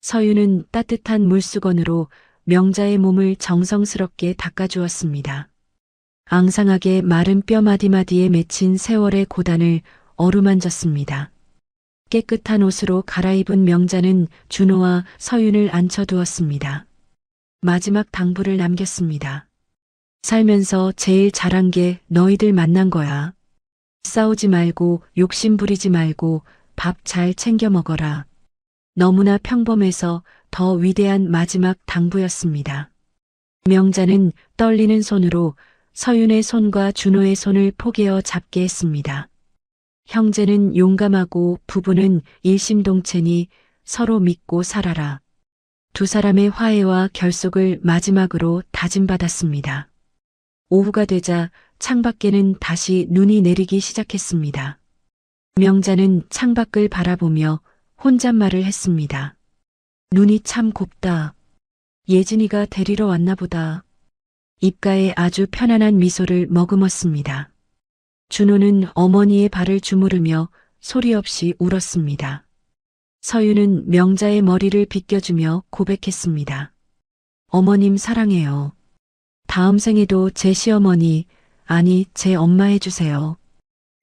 서윤은 따뜻한 물수건으로 명자의 몸을 정성스럽게 닦아주었습니다. 앙상하게 마른 뼈 마디마디에 맺힌 세월의 고단을 어루만졌습니다. 깨끗한 옷으로 갈아입은 명자는 준호와 서윤을 앉혀두었습니다. 마지막 당부를 남겼습니다. 살면서 제일 잘한 게 너희들 만난 거야. 싸우지 말고 욕심 부리지 말고 밥 잘 챙겨 먹어라. 너무나 평범해서 더 위대한 마지막 당부였습니다. 명자는 떨리는 손으로 서윤의 손과 준호의 손을 포개어 잡게 했습니다. 형제는 용감하고 부부는 일심동체니 서로 믿고 살아라. 두 사람의 화해와 결속을 마지막으로 다짐받았습니다. 오후가 되자 창밖에는 다시 눈이 내리기 시작했습니다. 명자는 창밖을 바라보며 혼잣말을 했습니다. 눈이 참 곱다. 예진이가 데리러 왔나 보다. 입가에 아주 편안한 미소를 머금었습니다. 준호는 어머니의 발을 주무르며 소리 없이 울었습니다. 서윤은 명자의 머리를 빗겨주며 고백했습니다. 어머님 사랑해요. 다음 생에도 제 시어머니, 아니 제 엄마 해주세요.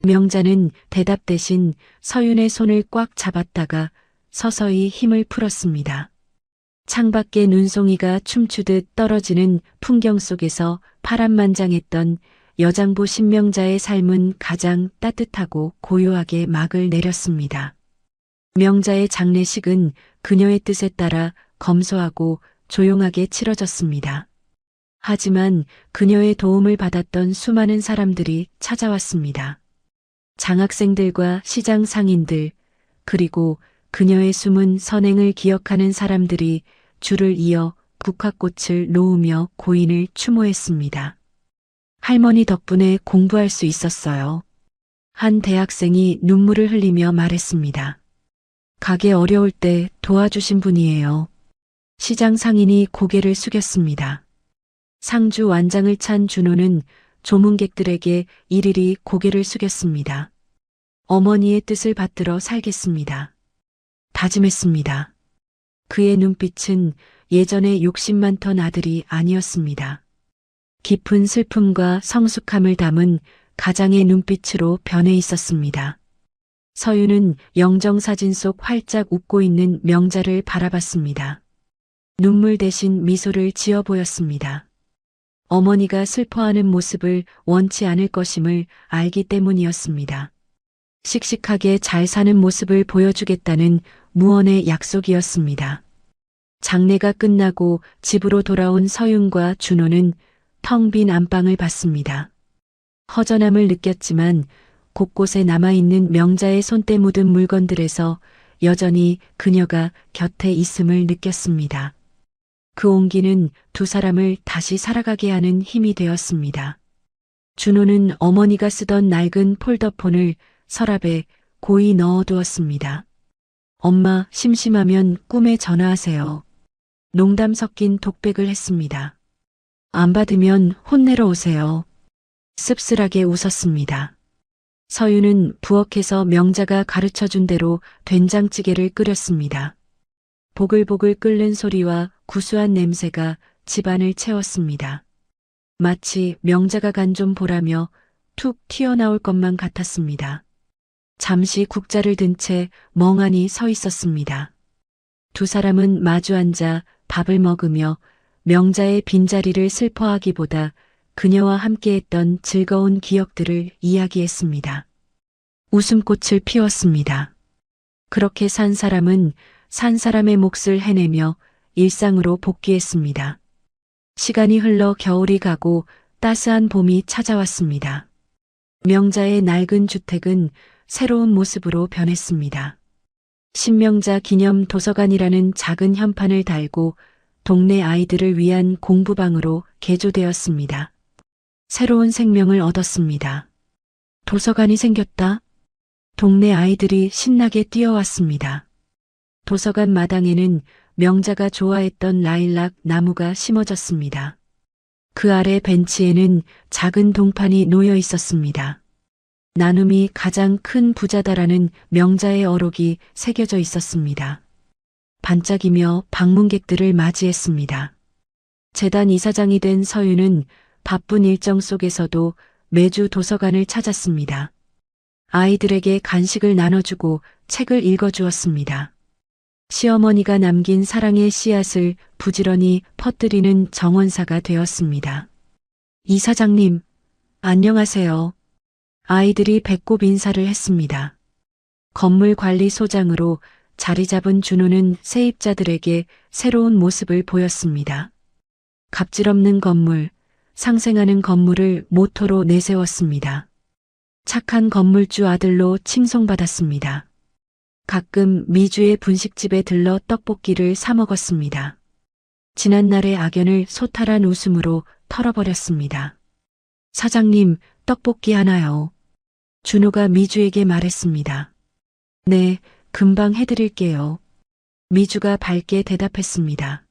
명자는 대답 대신 서윤의 손을 꽉 잡았다가 서서히 힘을 풀었습니다. 창밖에 눈송이가 춤추듯 떨어지는 풍경 속에서 파란만장했던 여장부 신명자의 삶은 가장 따뜻하고 고요하게 막을 내렸습니다. 명자의 장례식은 그녀의 뜻에 따라 검소하고 조용하게 치러졌습니다. 하지만 그녀의 도움을 받았던 수많은 사람들이 찾아왔습니다. 장학생들과 시장 상인들, 그리고 그녀의 숨은 선행을 기억하는 사람들이 줄을 이어 국화꽃을 놓으며 고인을 추모했습니다. 할머니 덕분에 공부할 수 있었어요. 한 대학생이 눈물을 흘리며 말했습니다. 가게 어려울 때 도와주신 분이에요. 시장 상인이 고개를 숙였습니다. 상주 완장을 찬 준호는 조문객들에게 이리리 고개를 숙였습니다. 어머니의 뜻을 받들어 살겠습니다. 다짐했습니다. 그의 눈빛은 예전에 욕심 많던 아들이 아니었습니다. 깊은 슬픔과 성숙함을 담은 가장의 눈빛으로 변해 있었습니다. 서윤은 영정사진 속 활짝 웃고 있는 명자를 바라봤습니다. 눈물 대신 미소를 지어 보였습니다. 어머니가 슬퍼하는 모습을 원치 않을 것임을 알기 때문이었습니다. 씩씩하게 잘 사는 모습을 보여주겠다는 무언의 약속이었습니다. 장례가 끝나고 집으로 돌아온 서윤과 준호는 텅 빈 안방을 봤습니다. 허전함을 느꼈지만 곳곳에 남아있는 명자의 손때 묻은 물건들에서 여전히 그녀가 곁에 있음을 느꼈습니다. 그 온기는 두 사람을 다시 살아가게 하는 힘이 되었습니다. 준호는 어머니가 쓰던 낡은 폴더폰을 서랍에 고이 넣어두었습니다. 엄마, 심심하면 꿈에 전화하세요. 농담 섞인 독백을 했습니다. 안 받으면 혼내러 오세요. 씁쓸하게 웃었습니다. 서윤은 부엌에서 명자가 가르쳐준 대로 된장찌개를 끓였습니다. 보글보글 끓는 소리와 구수한 냄새가 집안을 채웠습니다. 마치 명자가 간 좀 보라며 툭 튀어나올 것만 같았습니다. 잠시 국자를 든 채 멍하니 서 있었습니다. 두 사람은 마주 앉아 밥을 먹으며 명자의 빈자리를 슬퍼하기보다 그녀와 함께했던 즐거운 기억들을 이야기했습니다. 웃음꽃을 피웠습니다. 그렇게 산 사람은 산 사람의 몫을 해내며 일상으로 복귀했습니다. 시간이 흘러 겨울이 가고 따스한 봄이 찾아왔습니다. 명자의 낡은 주택은 새로운 모습으로 변했습니다. 신명자 기념 도서관이라는 작은 현판을 달고 동네 아이들을 위한 공부방으로 개조되었습니다. 새로운 생명을 얻었습니다. 도서관이 생겼다. 동네 아이들이 신나게 뛰어왔습니다. 도서관 마당에는 명자가 좋아했던 라일락 나무가 심어졌습니다. 그 아래 벤치에는 작은 동판이 놓여 있었습니다. 나눔이 가장 큰 부자다라는 명자의 어록이 새겨져 있었습니다. 반짝이며 방문객들을 맞이했습니다. 재단 이사장이 된 서윤은 바쁜 일정 속에서도 매주 도서관을 찾았습니다. 아이들에게 간식을 나눠주고 책을 읽어주었습니다. 시어머니가 남긴 사랑의 씨앗을 부지런히 퍼뜨리는 정원사가 되었습니다. 이사장님, 안녕하세요. 아이들이 배꼽 인사를 했습니다. 건물관리소장으로 자리 잡은 준호는 세입자들에게 새로운 모습을 보였습니다. 갑질없는 건물, 상생하는 건물을 모토로 내세웠습니다. 착한 건물주 아들로 칭송받았습니다. 가끔 미주의 분식집에 들러 떡볶이를 사 먹었습니다. 지난날의 악연을 소탈한 웃음으로 털어버렸습니다. 사장님, 떡볶이 하나요. 준호가 미주에게 말했습니다. 네, 금방 해드릴게요. 미주가 밝게 대답했습니다.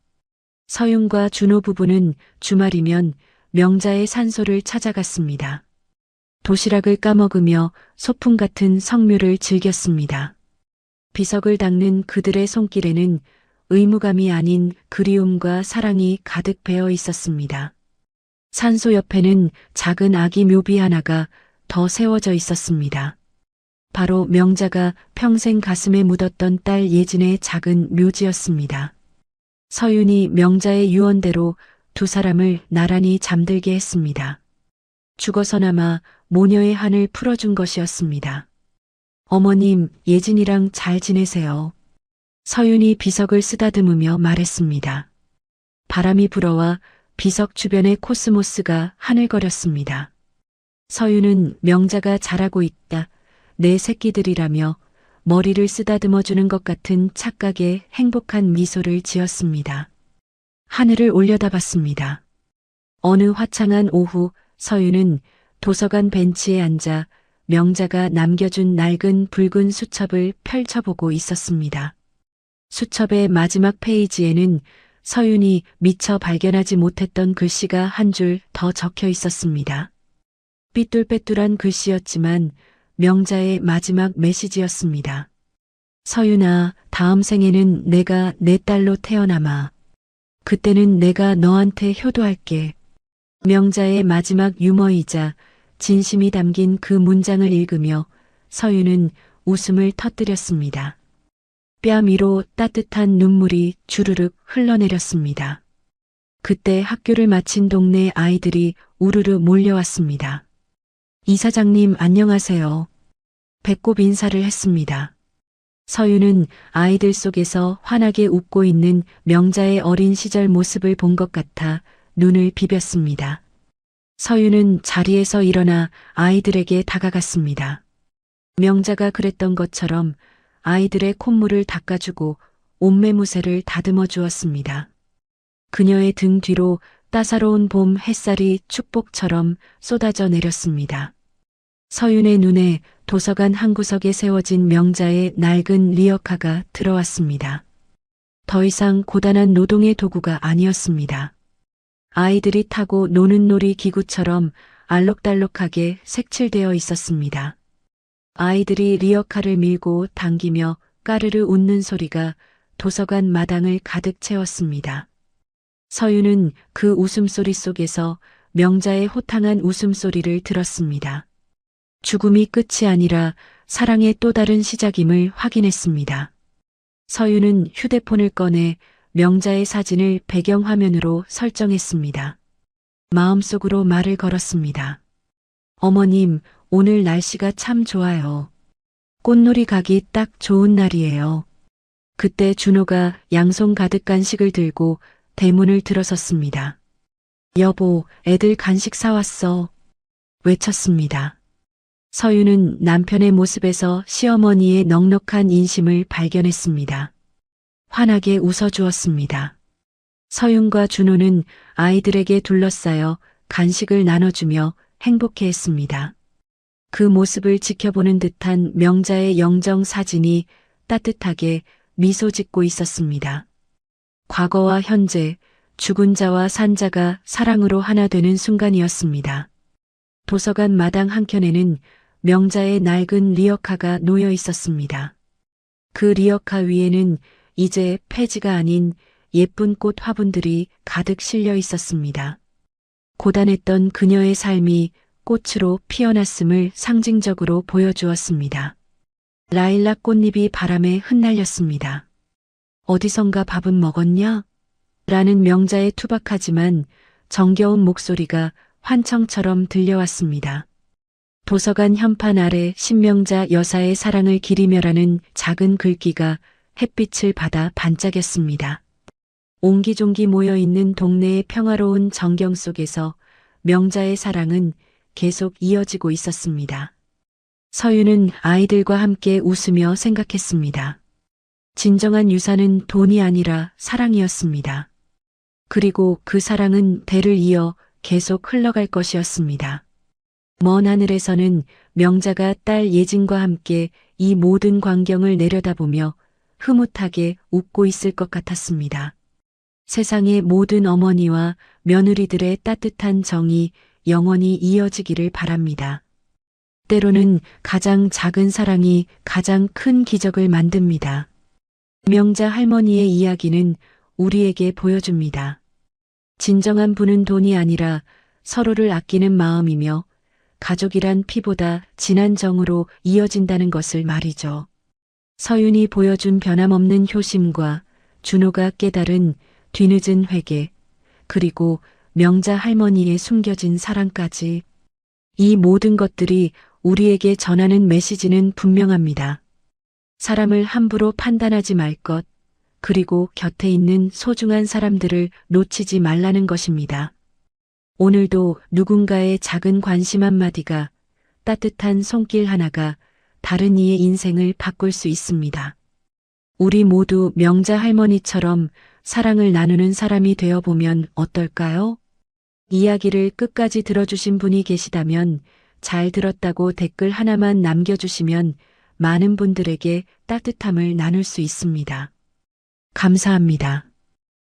서윤과 준호 부부는 주말이면 명자의 산소를 찾아갔습니다. 도시락을 까먹으며 소풍 같은 성묘를 즐겼습니다. 비석을 닦는 그들의 손길에는 의무감이 아닌 그리움과 사랑이 가득 배어 있었습니다. 산소 옆에는 작은 아기 묘비 하나가 더 세워져 있었습니다. 바로 명자가 평생 가슴에 묻었던 딸 예진의 작은 묘지였습니다. 서윤이 명자의 유언대로 두 사람을 나란히 잠들게 했습니다. 죽어서나마 모녀의 한을 풀어준 것이었습니다. 어머님, 예진이랑 잘 지내세요. 서윤이 비석을 쓰다듬으며 말했습니다. 바람이 불어와 비석 주변의 코스모스가 하늘거렸습니다. 서윤은 명자가 잘하고 있다, 내 새끼들이라며 머리를 쓰다듬어주는 것 같은 착각에 행복한 미소를 지었습니다. 하늘을 올려다봤습니다. 어느 화창한 오후 서윤은 도서관 벤치에 앉아 명자가 남겨준 낡은 붉은 수첩을 펼쳐보고 있었습니다. 수첩의 마지막 페이지에는 서윤이 미처 발견하지 못했던 글씨가 한 줄 더 적혀 있었습니다. 삐뚤빼뚤한 글씨였지만 명자의 마지막 메시지였습니다. 서윤아, 다음 생에는 내가 내 딸로 태어나마. 그때는 내가 너한테 효도할게. 명자의 마지막 유머이자 진심이 담긴 그 문장을 읽으며 서윤은 웃음을 터뜨렸습니다. 뺨 위로 따뜻한 눈물이 주르륵 흘러내렸습니다. 그때 학교를 마친 동네 아이들이 우르르 몰려왔습니다. 이사장님 안녕하세요. 배꼽 인사를 했습니다. 서윤은 아이들 속에서 환하게 웃고 있는 명자의 어린 시절 모습을 본 것 같아 눈을 비볐습니다. 서윤은 자리에서 일어나 아이들에게 다가갔습니다. 명자가 그랬던 것처럼 아이들의 콧물을 닦아주고 옷매무새를 다듬어 주었습니다. 그녀의 등 뒤로 따사로운 봄 햇살이 축복처럼 쏟아져 내렸습니다. 서윤의 눈에 도서관 한 구석에 세워진 명자의 낡은 리어카가 들어왔습니다. 더 이상 고단한 노동의 도구가 아니었습니다. 아이들이 타고 노는 놀이 기구처럼 알록달록하게 색칠되어 있었습니다. 아이들이 리어카를 밀고 당기며 까르르 웃는 소리가 도서관 마당을 가득 채웠습니다. 서윤은 그 웃음소리 속에서 명자의 호탕한 웃음소리를 들었습니다. 죽음이 끝이 아니라 사랑의 또 다른 시작임을 확인했습니다. 서윤은 휴대폰을 꺼내 명자의 사진을 배경화면으로 설정했습니다. 마음속으로 말을 걸었습니다. 어머님, 오늘 날씨가 참 좋아요. 꽃놀이 가기 딱 좋은 날이에요. 그때 준호가 양손 가득 간식을 들고 대문을 들어섰습니다. 여보, 애들 간식 사왔어. 외쳤습니다. 서윤은 남편의 모습에서 시어머니의 넉넉한 인심을 발견했습니다. 환하게 웃어주었습니다. 서윤과 준호는 아이들에게 둘러싸여 간식을 나눠주며 행복해했습니다. 그 모습을 지켜보는 듯한 명자의 영정 사진이 따뜻하게 미소 짓고 있었습니다. 과거와 현재, 죽은 자와 산 자가 사랑으로 하나 되는 순간이었습니다. 도서관 마당 한켠에는 명자의 낡은 리어카가 놓여 있었습니다. 그 리어카 위에는 이제 폐지가 아닌 예쁜 꽃 화분들이 가득 실려 있었습니다. 고단했던 그녀의 삶이 꽃으로 피어났음을 상징적으로 보여주었습니다. 라일락 꽃잎이 바람에 흩날렸습니다. 어디선가 밥은 먹었냐? 라는 명자의 투박하지만 정겨운 목소리가 환청처럼 들려왔습니다. 도서관 현판 아래 신명자 여사의 사랑을 기리며라는 작은 글귀가 햇빛을 받아 반짝였습니다. 옹기종기 모여있는 동네의 평화로운 정경 속에서 명자의 사랑은 계속 이어지고 있었습니다. 서윤은 아이들과 함께 웃으며 생각했습니다. 진정한 유산은 돈이 아니라 사랑이었습니다. 그리고 그 사랑은 대를 이어 계속 흘러갈 것이었습니다. 먼 하늘에서는 명자가 딸 예진과 함께 이 모든 광경을 내려다보며 흐뭇하게 웃고 있을 것 같았습니다. 세상의 모든 어머니와 며느리들의 따뜻한 정이 영원히 이어지기를 바랍니다. 때로는 가장 작은 사랑이 가장 큰 기적을 만듭니다. 명자 할머니의 이야기는 우리에게 보여줍니다. 진정한 부는 돈이 아니라 서로를 아끼는 마음이며 가족이란 피보다 진한 정으로 이어진다는 것을 말이죠. 서윤이 보여준 변함없는 효심과 준호가 깨달은 뒤늦은 회개, 그리고 명자 할머니의 숨겨진 사랑까지, 이 모든 것들이 우리에게 전하는 메시지는 분명합니다. 사람을 함부로 판단하지 말 것, 그리고 곁에 있는 소중한 사람들을 놓치지 말라는 것입니다. 오늘도 누군가의 작은 관심 한마디가, 따뜻한 손길 하나가 다른 이의 인생을 바꿀 수 있습니다. 우리 모두 명자 할머니처럼 사랑을 나누는 사람이 되어보면 어떨까요? 이야기를 끝까지 들어주신 분이 계시다면 잘 들었다고 댓글 하나만 남겨주시면 많은 분들에게 따뜻함을 나눌 수 있습니다. 감사합니다.